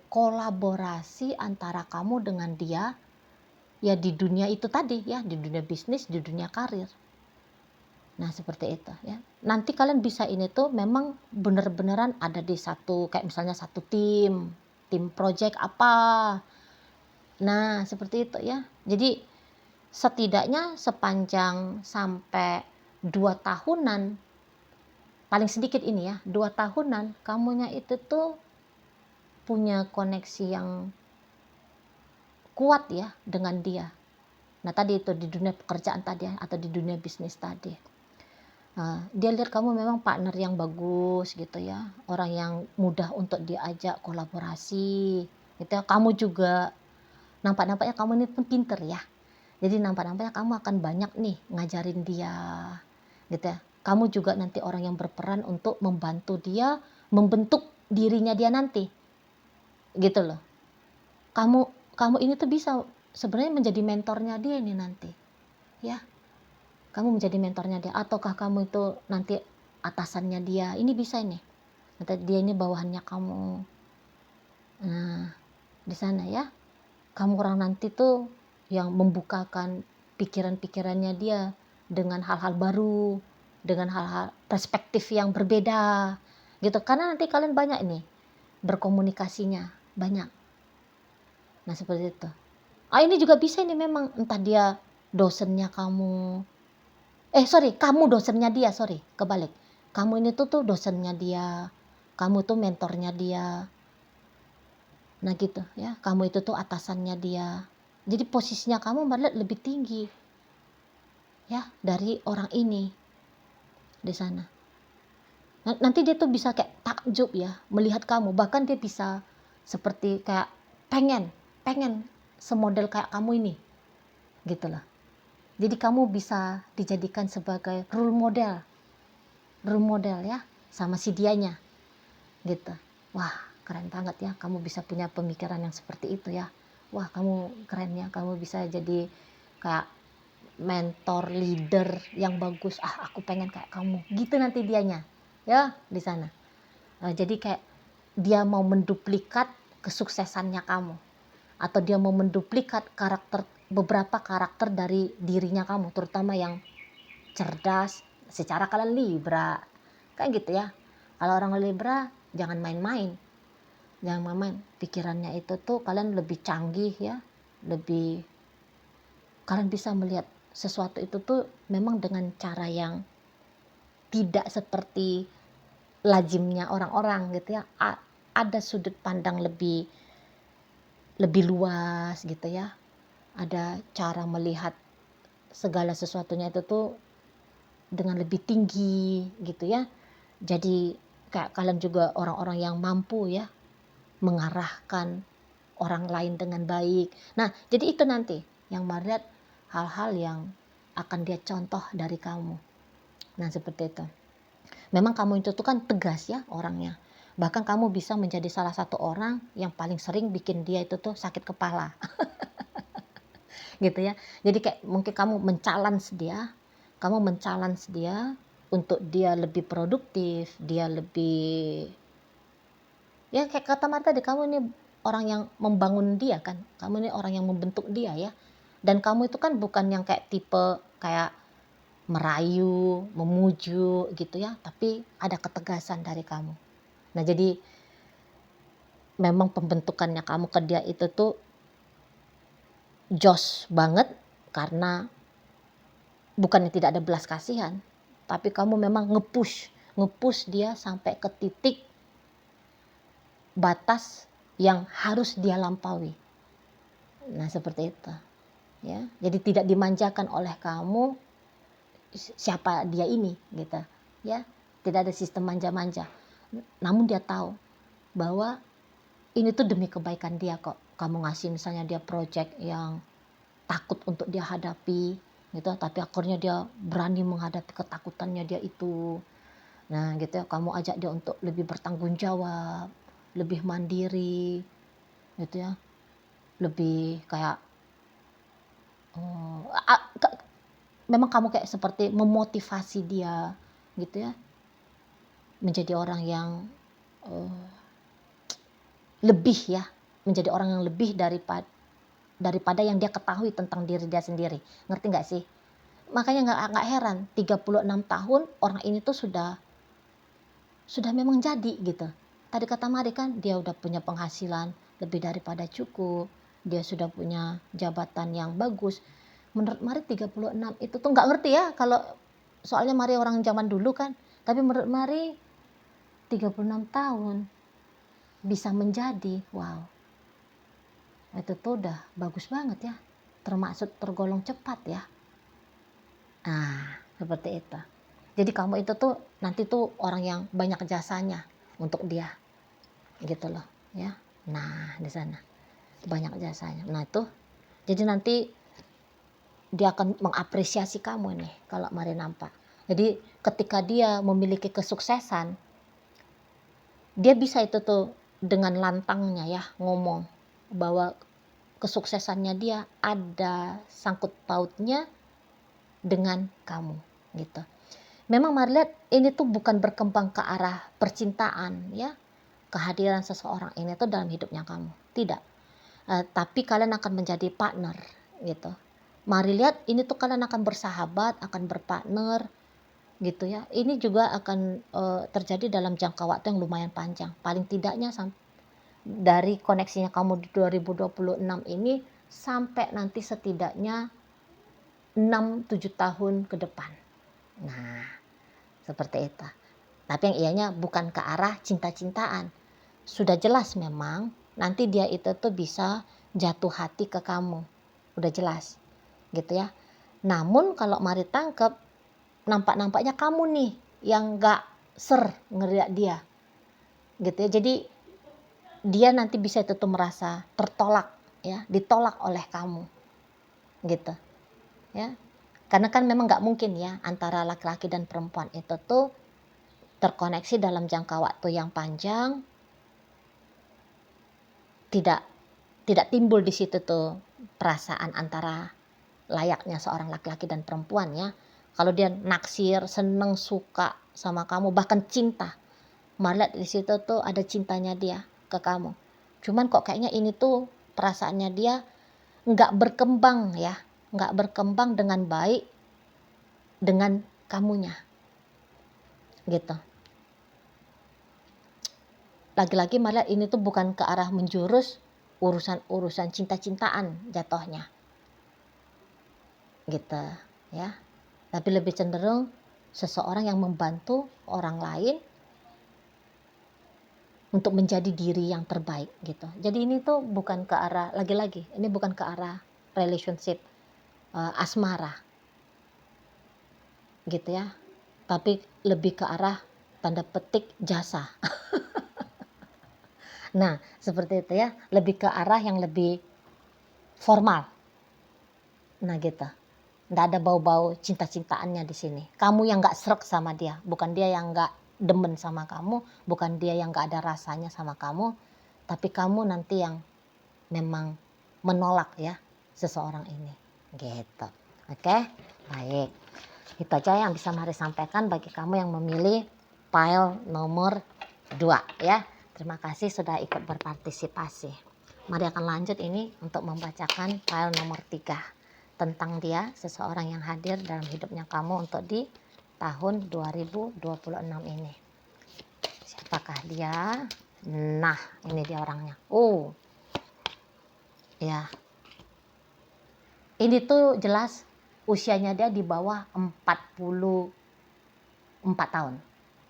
kolaborasi antara kamu dengan dia ya di dunia itu tadi ya, di dunia bisnis, di dunia karir. Nah, seperti itu ya. Nanti kalian bisa ini tuh memang bener-beneran ada di satu, kayak misalnya satu tim project apa. Nah, seperti itu ya. Jadi setidaknya sepanjang sampai 2 tahunan, paling sedikit ini ya, 2 tahunan kamunya itu tuh punya koneksi yang kuat ya dengan dia. Nah, tadi itu di dunia pekerjaan tadi ya, atau di dunia bisnis tadi. Nah, dia lihat kamu memang partner yang bagus gitu ya, orang yang mudah untuk diajak kolaborasi gitu ya. Kamu juga nampaknya kamu ini pun pinter ya, jadi nampaknya kamu akan banyak nih ngajarin dia gitu ya. Kamu juga nanti orang yang berperan untuk membantu dia membentuk dirinya dia nanti gitu loh. Kamu ini tuh bisa sebenarnya menjadi mentornya dia ini nanti ya. Kamu menjadi mentornya dia, ataukah kamu itu nanti atasannya dia, ini bisa ini. Nanti dia ini bawahannya kamu. Nah, di sana ya. Kamu orang nanti tuh yang membukakan pikiran-pikirannya dia dengan hal-hal baru, dengan hal-hal perspektif yang berbeda. Gitu. Karena nanti kalian banyak ini berkomunikasinya, banyak. Nah, seperti itu. Ini juga bisa ini memang entah dia dosennya kamu. Kamu dosennya dia, kebalik. Kamu ini tuh dosennya dia, kamu tuh mentornya dia. Nah gitu ya, kamu itu tuh atasannya dia. Jadi posisinya kamu malah lebih tinggi ya dari orang ini di sana. Nanti dia tuh bisa kayak takjub ya melihat kamu, bahkan dia bisa seperti kayak pengen pengen semodel kayak kamu ini gitu loh. Jadi kamu bisa dijadikan sebagai role model ya sama si dianya gitu. Wah keren banget ya, kamu bisa punya pemikiran yang seperti itu ya. Wah kamu keren ya, kamu bisa jadi kayak mentor leader yang bagus. Aku pengen kayak kamu gitu nanti dianya ya di sana. Jadi kayak dia mau menduplikat kesuksesannya kamu, atau dia mau menduplikat beberapa karakter dari dirinya kamu, terutama yang cerdas secara kalian Libra kan gitu ya. Kalau orang Libra jangan main-main, pikirannya itu tuh kalian lebih canggih ya, kalian bisa melihat sesuatu itu tuh memang dengan cara yang tidak seperti lazimnya orang-orang gitu ya. Ada sudut pandang lebih luas gitu ya. Ada cara melihat segala sesuatunya itu tuh dengan lebih tinggi gitu ya. Jadi kayak kalian juga orang-orang yang mampu ya mengarahkan orang lain dengan baik. Nah, jadi itu nanti yang melihat hal-hal yang akan dia contoh dari kamu. Nah, seperti itu. Memang kamu itu tuh kan tegas ya orangnya. Bahkan kamu bisa menjadi salah satu orang yang paling sering bikin dia itu tuh sakit kepala. Gitu ya. Jadi kayak mungkin kamu men-challenge dia untuk dia lebih produktif, dia lebih ya kayak kata Marta tadi, kamu ini orang yang membangun dia kan. Kamu ini orang yang membentuk dia ya. Dan kamu itu kan bukan yang kayak tipe kayak merayu, memuju gitu ya, tapi ada ketegasan dari kamu. Nah, jadi memang pembentukannya kamu ke dia itu tuh jos banget, karena bukannya tidak ada belas kasihan, tapi kamu memang ngepush dia sampai ke titik batas yang harus dia lampaui. Nah, seperti itu ya. Jadi tidak dimanjakan oleh kamu siapa dia ini gitu ya. Tidak ada sistem manja-manja. Namun dia tahu bahwa ini tuh demi kebaikan dia kok. Kamu ngasih misalnya dia project yang takut untuk dia hadapi gitu, tapi akhirnya dia berani menghadapi ketakutannya dia itu. Nah gitu ya, kamu ajak dia untuk lebih bertanggung jawab, lebih mandiri gitu ya, lebih kayak memang kamu kayak seperti memotivasi dia gitu ya, menjadi orang yang lebih ya, menjadi orang yang lebih daripada yang dia ketahui tentang diri dia sendiri. Ngerti nggak sih? Makanya nggak heran 36 tahun orang ini tuh sudah memang jadi gitu. Tadi kata Mari kan dia udah punya penghasilan lebih daripada cukup, dia sudah punya jabatan yang bagus. Menurut Mari 36 itu tuh nggak ngerti ya, kalau soalnya Mari orang zaman dulu kan, tapi menurut Mari 36 tahun bisa menjadi, wow, itu tuh udah bagus banget ya, termasuk tergolong cepat ya. Nah seperti itu. Jadi kamu itu tuh nanti tuh orang yang banyak jasanya untuk dia gitu loh ya. Nah di sana banyak jasanya. Nah itu jadi nanti dia akan mengapresiasi kamu nih kalau Mari nampak. Jadi ketika dia memiliki kesuksesan, dia bisa itu tuh dengan lantangnya ya ngomong bahwa kesuksesannya dia ada sangkut pautnya dengan kamu gitu. Memang Mari lihat ini tuh bukan berkembang ke arah percintaan ya, kehadiran seseorang ini tuh dalam hidupnya kamu, tidak. Tapi kalian akan menjadi partner gitu. Mari lihat ini tuh kalian akan bersahabat, akan berpartner gitu ya. Ini juga akan terjadi dalam jangka waktu yang lumayan panjang. Paling tidaknya dari koneksinya kamu di 2026 ini sampai nanti setidaknya 6-7 tahun ke depan. Nah, seperti itu. Tapi yang ianya bukan ke arah cinta-cintaan. Sudah jelas memang nanti dia itu tuh bisa jatuh hati ke kamu. Udah jelas gitu ya. Namun kalau Mari tangkep, nampak-nampaknya kamu nih yang gak ngeriak dia gitu ya. Jadi dia nanti bisa itu tuh merasa tertolak ya, ditolak oleh kamu gitu ya. Karena kan memang gak mungkin ya antara laki-laki dan perempuan itu tuh terkoneksi dalam jangka waktu yang panjang, tidak timbul di situ tuh perasaan antara layaknya seorang laki-laki dan perempuan ya. Kalau dia naksir, seneng, suka sama kamu, bahkan cinta, malah di situ tuh ada cintanya dia ke kamu. Cuman kok kayaknya ini tuh perasaannya dia nggak berkembang ya, nggak berkembang dengan baik dengan kamunya, gitu. Lagi-lagi malah ini tuh bukan ke arah menjurus urusan cinta-cintaan jatuhnya, gitu ya. Tapi lebih cenderung seseorang yang membantu orang lain untuk menjadi diri yang terbaik gitu. Jadi ini tuh bukan ke arah, lagi-lagi ini bukan ke arah relationship asmara gitu ya. Tapi lebih ke arah tanda petik jasa. Nah, seperti itu ya, lebih ke arah yang lebih formal. Nah, gitu. Nggak ada bau-bau cinta-cintaannya di sini. Kamu yang nggak srek sama dia, bukan dia yang nggak demen sama kamu, bukan dia yang nggak ada rasanya sama kamu, tapi kamu nanti yang memang menolak ya seseorang ini. Gitu. Oke, baik. Itu aja yang bisa Mari sampaikan bagi kamu yang memilih file nomor 2 ya. Terima kasih sudah ikut berpartisipasi. Mari akan lanjut ini untuk membacakan file nomor 3 tentang dia, seseorang yang hadir dalam hidupnya kamu untuk di tahun 2026 ini. Siapakah dia? Nah, ini dia orangnya. Oh, ya. Ini tuh jelas usianya dia di bawah 44 tahun.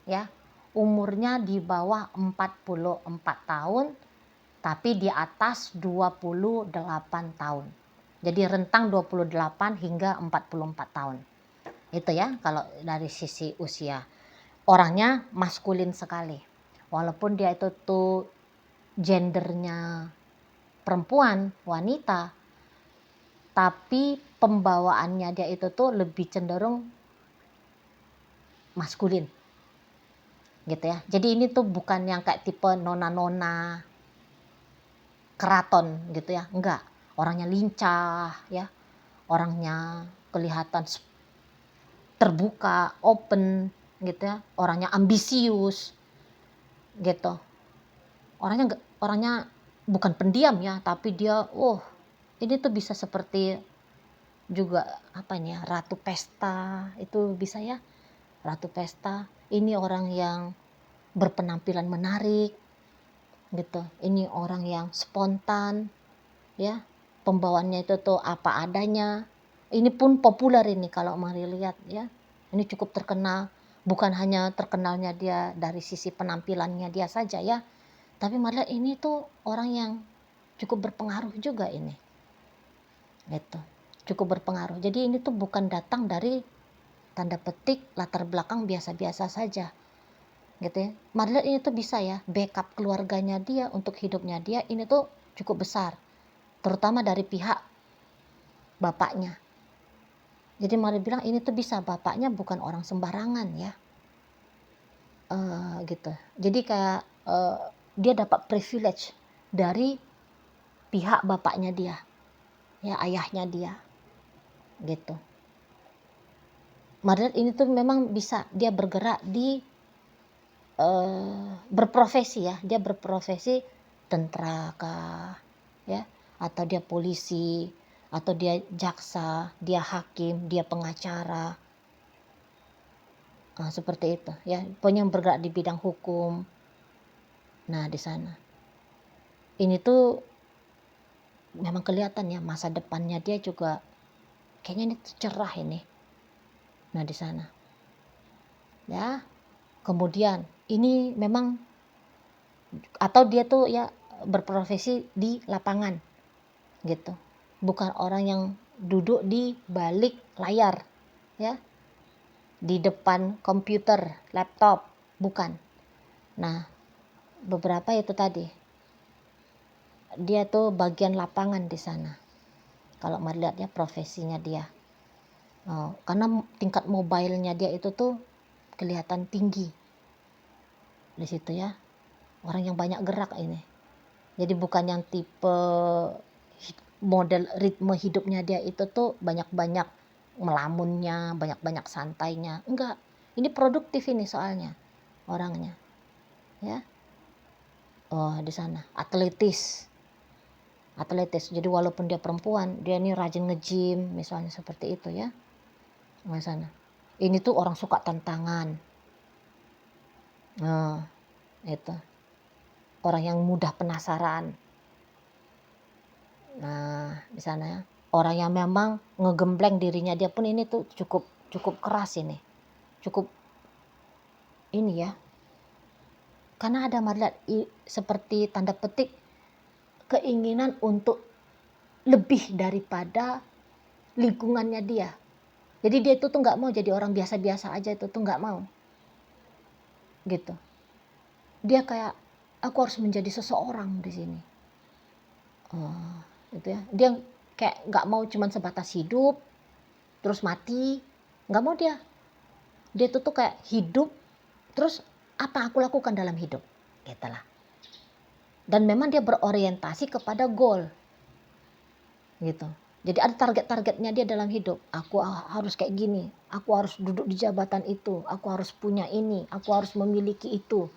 Ya. Umurnya di bawah 44 tahun, tapi di atas 28 tahun. Jadi rentang 28 hingga 44 tahun. Itu ya kalau dari sisi usia. Orangnya maskulin sekali. Walaupun dia itu tuh gendernya perempuan, wanita, tapi pembawaannya dia itu tuh lebih cenderung maskulin. Gitu ya. Jadi ini tuh bukan yang kayak tipe nona-nona keraton gitu ya. Enggak. Orangnya lincah ya. Orangnya kelihatan terbuka, open gitu ya. Orangnya ambisius gitu. Orangnya bukan pendiam ya, tapi dia ini tuh bisa seperti juga apa ini ya, ratu pesta, itu bisa ya. Ratu pesta, ini orang yang berpenampilan menarik gitu. Ini orang yang spontan ya. Pembawaannya itu tuh apa adanya. Ini pun populer ini kalau Mari lihat ya. Ini cukup terkenal, bukan hanya terkenalnya dia dari sisi penampilannya dia saja ya, tapi malah ini tuh orang yang cukup berpengaruh juga ini. Gitu. Cukup berpengaruh. Jadi ini tuh bukan datang dari tanda petik latar belakang biasa-biasa saja. Gitu ya. Malah ini tuh bisa ya, backup keluarganya dia untuk hidupnya dia ini tuh cukup besar. Terutama dari pihak bapaknya. Jadi Mari bilang ini tuh bisa, bapaknya bukan orang sembarangan ya. Gitu. Jadi kayak dia dapat privilege dari pihak bapaknya dia. Ya, ayahnya dia. Gitu. Mari ini tuh memang bisa dia bergerak di berprofesi ya. Dia berprofesi tentara kah ya, atau dia polisi, atau dia jaksa, dia hakim, dia pengacara, seperti itu ya. Pokoknya yang bergerak di bidang hukum. Nah di sana ini tuh memang kelihatan ya masa depannya dia juga kayaknya ini cerah ini. Nah di sana ya. Kemudian ini memang atau dia tuh ya berprofesi di lapangan gitu, bukan orang yang duduk di balik layar ya, di depan komputer laptop, bukan. Nah, beberapa itu tadi dia tuh bagian lapangan di sana kalau melihat ya profesinya dia. Karena tingkat mobilenya dia itu tuh kelihatan tinggi di situ ya, orang yang banyak gerak ini. Jadi bukan yang tipe model ritme hidupnya dia itu tuh banyak-banyak melamunnya, banyak-banyak santainya. Enggak, ini produktif ini soalnya orangnya ya. Di sana atletis. Jadi walaupun dia perempuan, dia ini rajin nge-gym misalnya seperti itu ya. Di sana. Ini tuh orang suka tantangan. Itu. Orang yang mudah penasaran. Nah, di sana ya. Orang yang memang ngegembleng dirinya dia pun ini tuh cukup keras ini. Cukup ini ya. Karena ada melihat seperti tanda petik keinginan untuk lebih daripada lingkungannya dia. Jadi dia itu tuh nggak mau jadi orang biasa-biasa aja, itu tuh nggak mau. Gitu. Dia kayak aku harus menjadi seseorang di sini. Gitu ya. Dia kayak nggak mau cuman sebatas hidup terus mati, nggak mau dia. Dia tuh kayak hidup terus apa aku lakukan dalam hidup, gitulah. Dan memang dia berorientasi kepada goal, gitu. Jadi ada target-targetnya dia dalam hidup. Aku harus kayak gini, aku harus duduk di jabatan itu, aku harus punya ini, aku harus memiliki itu.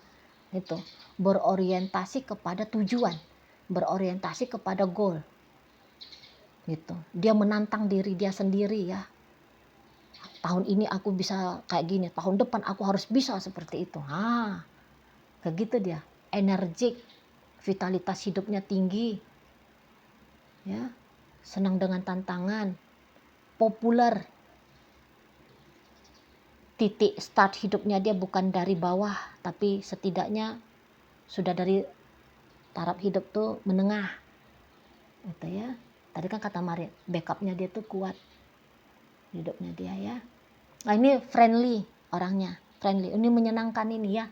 Itu berorientasi kepada tujuan, berorientasi kepada goal. Gitu. Dia menantang diri dia sendiri ya. Tahun ini aku bisa kayak gini, tahun depan aku harus bisa seperti itu. Kayak gitu dia. Energik, vitalitas hidupnya tinggi. Ya. Senang dengan tantangan, populer. Titik start hidupnya dia bukan dari bawah, tapi setidaknya sudah dari taraf hidup tuh menengah. Gitu ya. Tadi kan kata Mari, backupnya dia tuh kuat. Hidupnya dia ya. Nah, ini friendly orangnya, friendly. Ini menyenangkan ini ya.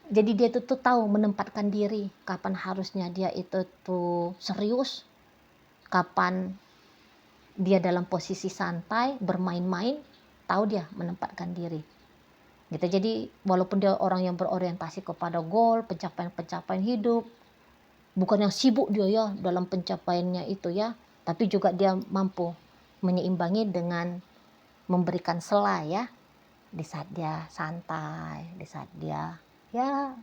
Jadi dia tuh tahu menempatkan diri, kapan harusnya dia itu tuh serius, kapan dia dalam posisi santai, bermain-main, tahu dia menempatkan diri. Gitu. Jadi walaupun dia orang yang berorientasi kepada goal, pencapaian-pencapaian hidup, bukan yang sibuk dia ya dalam pencapaiannya itu ya, tapi juga dia mampu menyeimbangi dengan memberikan sela ya, di saat dia santai, di saat dia ya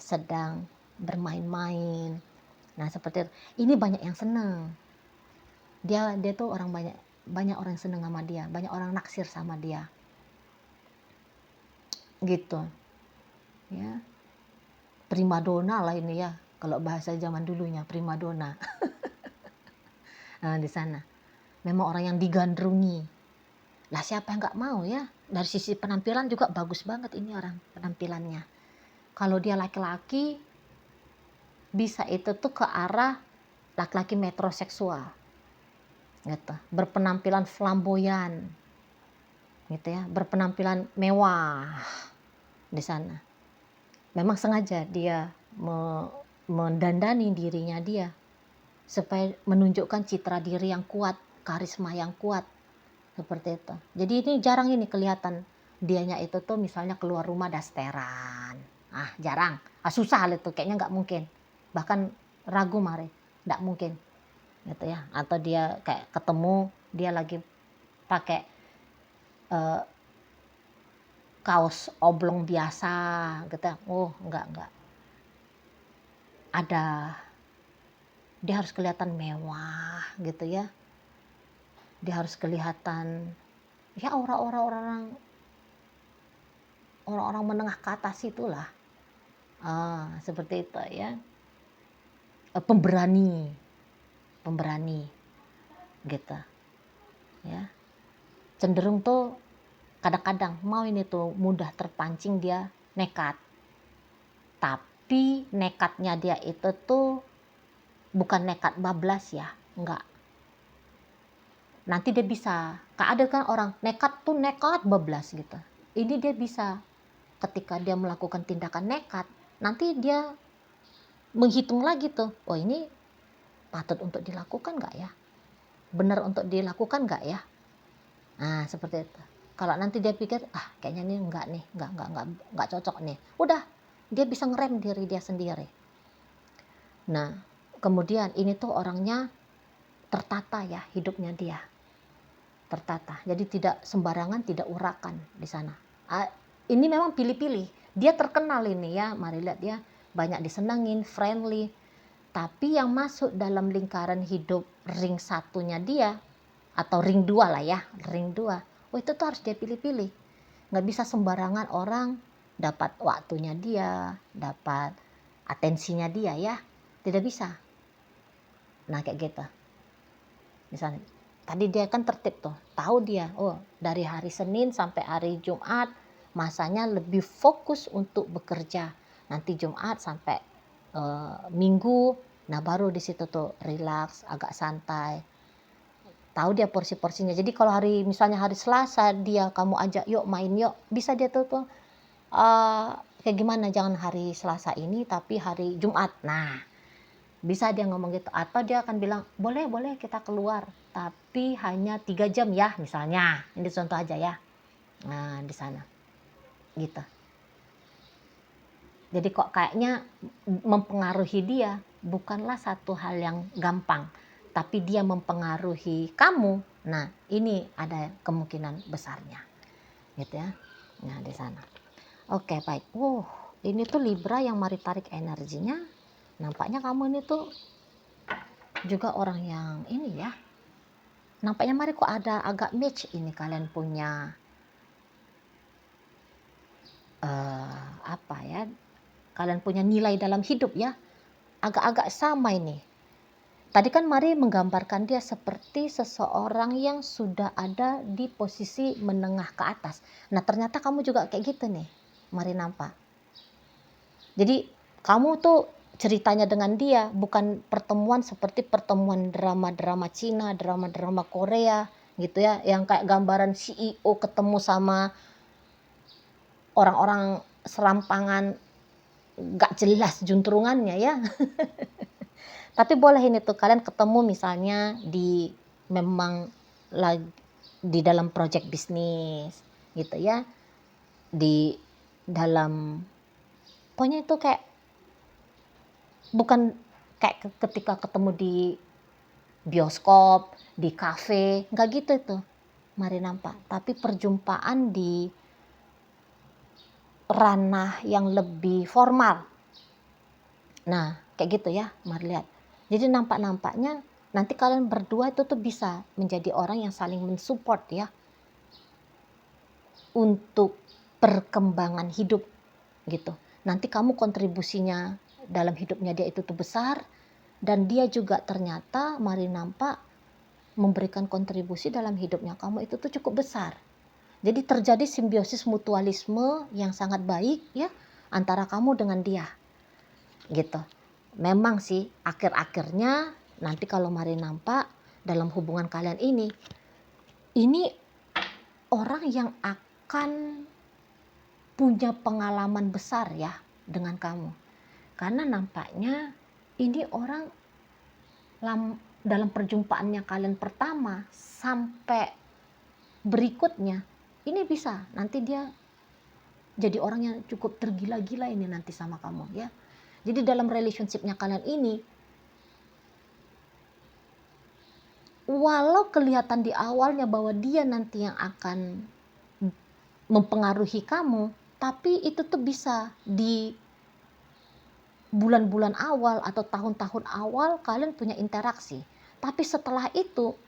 sedang bermain-main. Nah, seperti itu. Ini banyak yang senang. Dia tuh orang banyak orang yang senang sama dia, banyak orang naksir sama dia. Gitu. Ya. Primadona lah ini ya, kalau bahasa zaman dulunya primadona. Nah, di sana. Memang orang yang digandrungi. Lah siapa yang nggak mau ya? Dari sisi penampilan juga bagus banget ini orang penampilannya. Kalau dia laki-laki bisa itu tuh ke arah laki-laki metroseksual. Gitu. Berpenampilan flamboyan. Gitu ya, berpenampilan mewah di sana. Memang sengaja dia mendandani dirinya dia supaya menunjukkan citra diri yang kuat, karisma yang kuat. Seperti itu. Jadi ini jarang ini kelihatan dianya itu tuh misalnya keluar rumah dasteran. Jarang. Susah itu, kayaknya nggak mungkin. Bahkan ragu Mari, nggak mungkin. Gitu ya. Atau dia kayak ketemu dia lagi pakai kaos oblong biasa gitu. Enggak. Dia harus kelihatan mewah gitu ya. Dia harus kelihatan ya orang-orang menengah ke atas itulah. Seperti itu ya. Pemberani gitu ya. Cenderung tuh kadang-kadang mau ini tuh mudah terpancing, dia nekat, Tapi nekatnya dia itu tuh bukan nekat bablas ya, enggak. Nanti dia bisa, ada kan orang nekat tuh nekat bablas gitu. Ini dia bisa, ketika dia melakukan tindakan nekat, nanti dia menghitung lagi tuh, oh ini patut untuk dilakukan nggak ya? Benar untuk dilakukan nggak ya? Nah seperti itu. Kalau nanti dia pikir, kayaknya ini nggak cocok nih. Udah, dia bisa ngerem diri dia sendiri. Nah, kemudian ini tuh orangnya tertata ya hidupnya dia. Tertata. Jadi tidak sembarangan, tidak urakan di sana. Ini memang pilih-pilih. Dia terkenal ini ya, mari lihat ya. Banyak disenangin, friendly. Tapi yang masuk dalam lingkaran hidup ring satunya dia, atau ring 2 lah ya, ring 2. Oh itu tuh harus dia pilih-pilih. Nggak bisa sembarangan orang dapat waktunya dia, dapat atensinya dia ya. Tidak bisa. Nah kayak gitu. Misalnya, tadi dia kan tertib tuh. Tahu dia, oh dari hari Senin sampai hari Jumat masanya lebih fokus untuk bekerja. Nanti Jumat sampai Minggu, nah baru di situ tuh relax, agak santai. Tahu dia porsi-porsinya. Jadi kalau misalnya hari Selasa dia kamu ajak yuk main yuk, bisa dia tuh kayak gimana, jangan hari Selasa ini tapi hari Jumat. Nah, bisa dia ngomong gitu. Atau dia akan bilang, boleh kita keluar, tapi hanya 3 jam ya misalnya. Ini contoh aja ya. Nah, di sana. Gitu. Jadi kok kayaknya mempengaruhi dia bukanlah satu hal yang gampang, tapi dia mempengaruhi kamu. Nah, ini ada kemungkinan besarnya. Gitu ya. Nah, di sana. Oke, baik. Ini tuh Libra yang mari tarik energinya. Nampaknya kamu ini tuh juga orang yang ini ya. Nampaknya mari kok ada agak match ini, kalian punya apa ya? Kalian punya nilai dalam hidup ya. Agak-agak sama ini. Tadi kan mari menggambarkan dia seperti seseorang yang sudah ada di posisi menengah ke atas. Nah, ternyata kamu juga kayak gitu nih. Mari nampak. Jadi kamu tuh ceritanya dengan dia bukan pertemuan seperti pertemuan drama-drama Cina, drama-drama Korea gitu ya, yang kayak gambaran CEO ketemu sama orang-orang serampangan gak jelas juntrungannya ya. Tapi boleh ini tuh kalian ketemu misalnya memang lagi di dalam project bisnis gitu ya, di dalam pokoknya itu kayak bukan kayak ketika ketemu di bioskop, di kafe, nggak gitu itu. Mari nampak, tapi perjumpaan di ranah yang lebih formal. Nah, kayak gitu ya, mari lihat. Jadi nampaknya nanti kalian berdua itu tuh bisa menjadi orang yang saling mensupport ya. Untuk perkembangan hidup gitu. Nanti kamu kontribusinya dalam hidupnya dia itu tuh besar, dan dia juga ternyata mari nampak memberikan kontribusi dalam hidupnya kamu itu tuh cukup besar. Jadi terjadi simbiosis mutualisme yang sangat baik ya antara kamu dengan dia. Gitu. Memang sih akhir-akhirnya nanti kalau mari nampak dalam hubungan kalian ini orang yang akan punya pengalaman besar ya dengan kamu. Karena nampaknya ini orang dalam perjumpaannya kalian pertama sampai berikutnya, ini bisa nanti dia jadi orang yang cukup tergila-gila ini nanti sama kamu ya. Jadi dalam relationship-nya kalian ini, walau kelihatan di awalnya bahwa dia nanti yang akan mempengaruhi kamu, tapi itu tuh bisa di bulan-bulan awal atau tahun-tahun awal kalian punya interaksi. Tapi setelah itu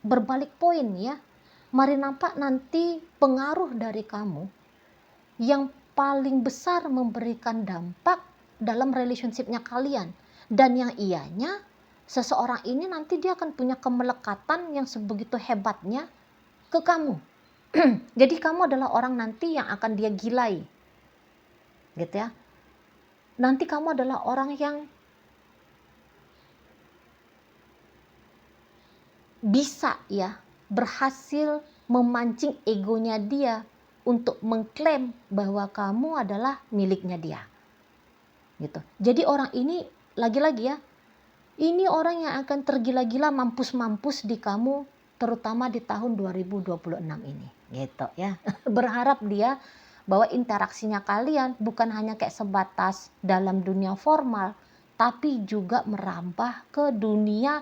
berbalik poin ya. Mari nampak nanti pengaruh dari kamu yang paling besar memberikan dampak dalam relationship-nya kalian. Dan yang ianya seseorang ini nanti dia akan punya kemelekatan yang sebegitu hebatnya ke kamu. Jadi kamu adalah orang nanti yang akan dia gilai. Gitu ya. nanti kamu adalah orang yang bisa ya berhasil memancing egonya dia untuk mengklaim bahwa kamu adalah miliknya dia. Gitu. Jadi orang ini lagi-lagi ya, ini orang yang akan tergila-gila mampus-mampus di kamu, terutama di tahun 2026 ini. Gitu ya. Berharap dia bahwa interaksinya kalian bukan hanya kayak sebatas dalam dunia formal, tapi juga merambah ke dunia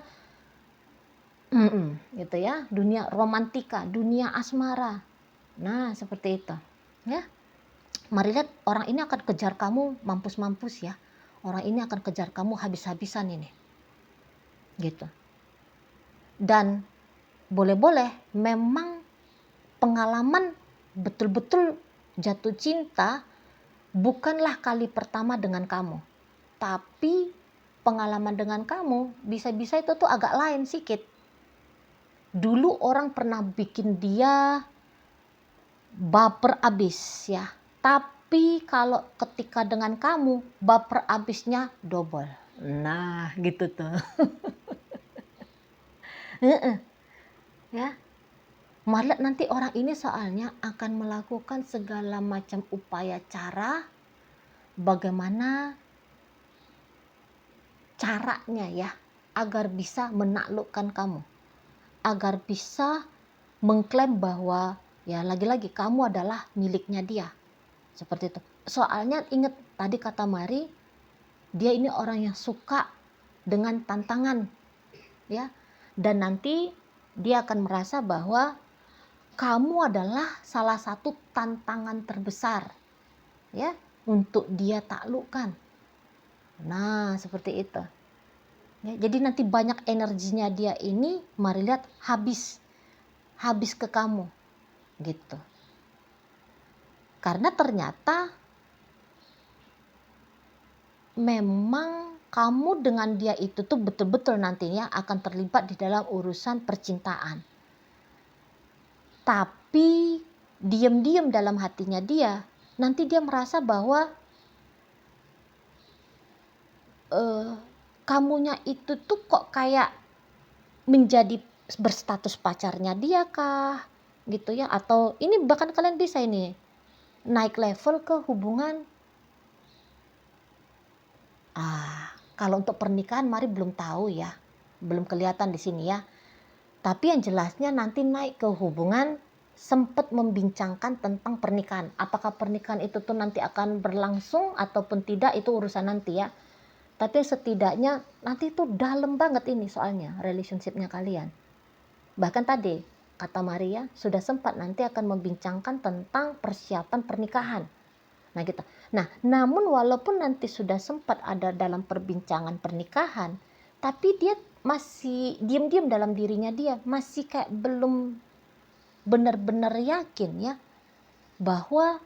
gitu ya, dunia romantika, dunia asmara. Nah, seperti itu. Ya. Mari lihat, orang ini akan kejar kamu mampus-mampus ya. Orang ini akan kejar kamu habis-habisan ini. Gitu. Dan boleh-boleh memang pengalaman betul-betul jatuh cinta bukanlah kali pertama dengan kamu. Tapi pengalaman dengan kamu bisa-bisa itu tuh agak lain sedikit. Dulu orang pernah bikin dia baper abis ya. Tapi kalau ketika dengan kamu, baper abisnya double. Nah, gitu tuh. Ya. Malah nanti orang ini soalnya akan melakukan segala macam upaya cara bagaimana caranya ya agar bisa menaklukkan kamu. Agar bisa mengklaim bahwa ya lagi-lagi kamu adalah miliknya dia. Seperti itu. Soalnya ingat tadi kata Mari, dia ini orang yang suka dengan tantangan ya. Dan nanti dia akan merasa bahwa kamu adalah salah satu tantangan terbesar ya untuk dia taklukkan. Nah, seperti itu. Ya, jadi nanti banyak energinya dia ini, Mari lihat habis ke kamu gitu. Karena ternyata memang kamu dengan dia itu tuh betul-betul nantinya akan terlibat di dalam urusan percintaan. Tapi diam-diam dalam hatinya dia, nanti dia merasa bahwa kamunya itu tuh kok kayak menjadi berstatus pacarnya dia kah gitu ya, atau ini bahkan kalian bisa ini naik level ke hubungan. Kalau untuk pernikahan Mari belum tahu ya, belum kelihatan di sini ya. Tapi yang jelasnya nanti naik ke hubungan, sempat membincangkan tentang pernikahan. Apakah pernikahan itu tuh nanti akan berlangsung ataupun tidak, itu urusan nanti ya. Tapi setidaknya nanti itu dalam banget ini soalnya relationship-nya kalian. Bahkan tadi kata Maria sudah sempat nanti akan membincangkan tentang persiapan pernikahan. Nah gitu. Nah, namun walaupun nanti sudah sempat ada dalam perbincangan pernikahan, tapi dia masih diam-diam dalam dirinya dia, masih kayak belum benar-benar yakin ya bahwa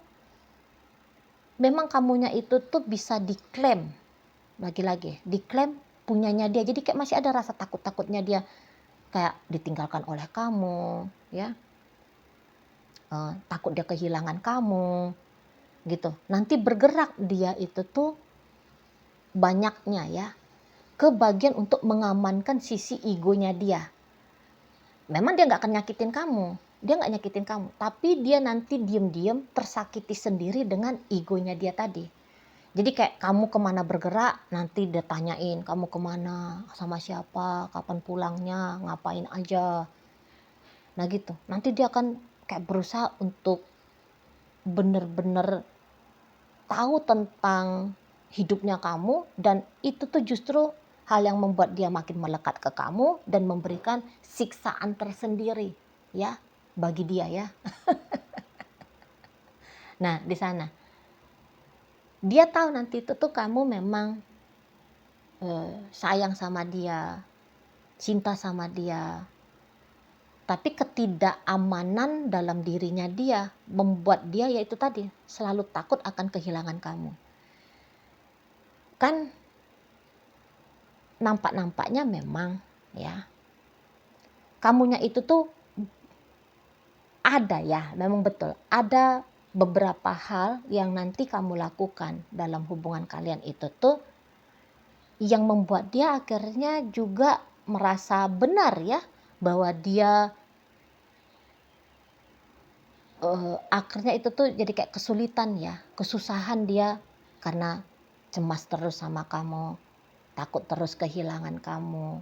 memang kamunya itu tuh bisa diklaim. Lagi-lagi, diklaim punyanya dia. Jadi kayak masih ada rasa takut-takutnya dia kayak ditinggalkan oleh kamu, ya. Takut dia kehilangan kamu, gitu. Nanti bergerak dia itu tuh banyaknya ya ke bagian untuk mengamankan sisi egonya dia. Memang dia nggak akan nyakitin kamu, tapi dia nanti diam-diam tersakiti sendiri dengan egonya dia tadi. Jadi kayak kamu kemana bergerak, nanti dia tanyain kamu kemana, sama siapa, kapan pulangnya, ngapain aja. Nah gitu, nanti dia akan kayak berusaha untuk bener-bener tahu tentang hidupnya kamu, dan itu tuh justru hal yang membuat dia makin melekat ke kamu dan memberikan siksaan tersendiri ya bagi dia ya. Nah di sana dia tahu nanti itu tuh kamu memang sayang sama dia, cinta sama dia, tapi ketidakamanan dalam dirinya dia membuat dia yaitu tadi selalu takut akan kehilangan kamu. Kan nampak-nampaknya memang ya kamunya itu tuh ada ya, memang betul ada beberapa hal yang nanti kamu lakukan dalam hubungan kalian itu tuh yang membuat dia akhirnya juga merasa benar ya, bahwa dia akhirnya itu tuh jadi kayak kesulitan ya, kesusahan dia karena cemas terus sama kamu, takut terus kehilangan kamu.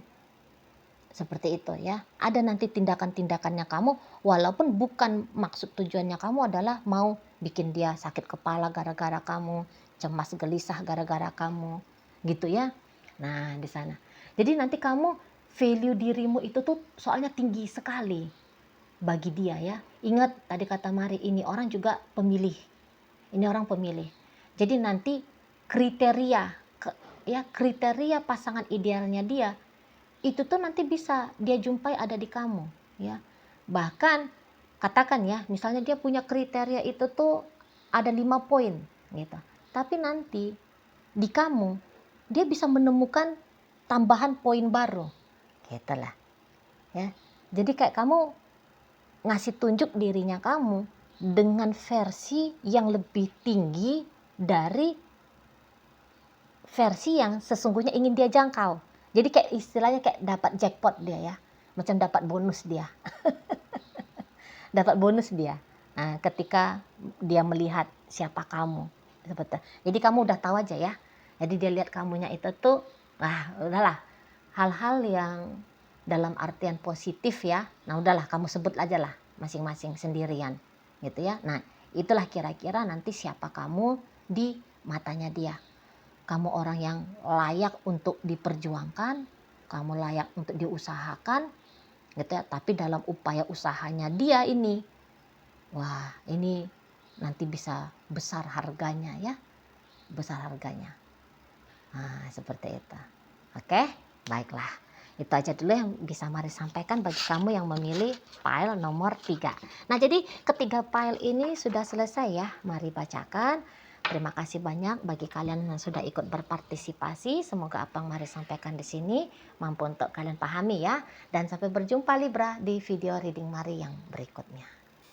Seperti itu ya. Ada nanti tindakan-tindakannya kamu, walaupun bukan maksud tujuannya kamu adalah mau bikin dia sakit kepala gara-gara kamu, cemas gelisah gara-gara kamu, gitu ya. Nah, di sana. Jadi nanti kamu value dirimu itu tuh soalnya tinggi sekali bagi dia ya. Ingat tadi kata Mari, ini orang juga pemilih. Ini orang pemilih. Jadi nanti kriteria kriteria pasangan idealnya dia itu tuh nanti bisa dia jumpai ada di kamu ya. Bahkan katakan ya, misalnya dia punya kriteria itu tuh ada 5 poin gitu. Tapi nanti di kamu dia bisa menemukan tambahan poin baru. Gitulah ya. Jadi kayak kamu ngasih tunjuk dirinya kamu dengan versi yang lebih tinggi dari versi yang sesungguhnya ingin dia jangkau. Jadi kayak istilahnya kayak dapat jackpot dia ya, macam dapat bonus dia. Dapat bonus dia. Nah, ketika dia melihat siapa kamu. Seperti. Jadi kamu udah tahu aja ya. Jadi dia lihat kamunya itu tuh, udahlah. Hal-hal yang dalam artian positif ya. Nah, udahlah kamu sebut aja lah masing-masing sendirian. Gitu ya. Nah, itulah kira-kira nanti siapa kamu di matanya dia. Kamu orang yang layak untuk diperjuangkan, kamu layak untuk diusahakan, gitu ya. Tapi dalam upaya usahanya dia ini, wah ini nanti bisa besar harganya ya, besar harganya. Nah, seperti itu. Oke, baiklah. Itu aja dulu yang bisa Mari sampaikan bagi kamu yang memilih file nomor 3. Nah, jadi ketiga file ini sudah selesai ya, Mari bacakan. Terima kasih banyak bagi kalian yang sudah ikut berpartisipasi. Semoga apa yang Mari sampaikan di sini mampu untuk kalian pahami ya. Dan sampai berjumpa Libra di video reading Mari yang berikutnya.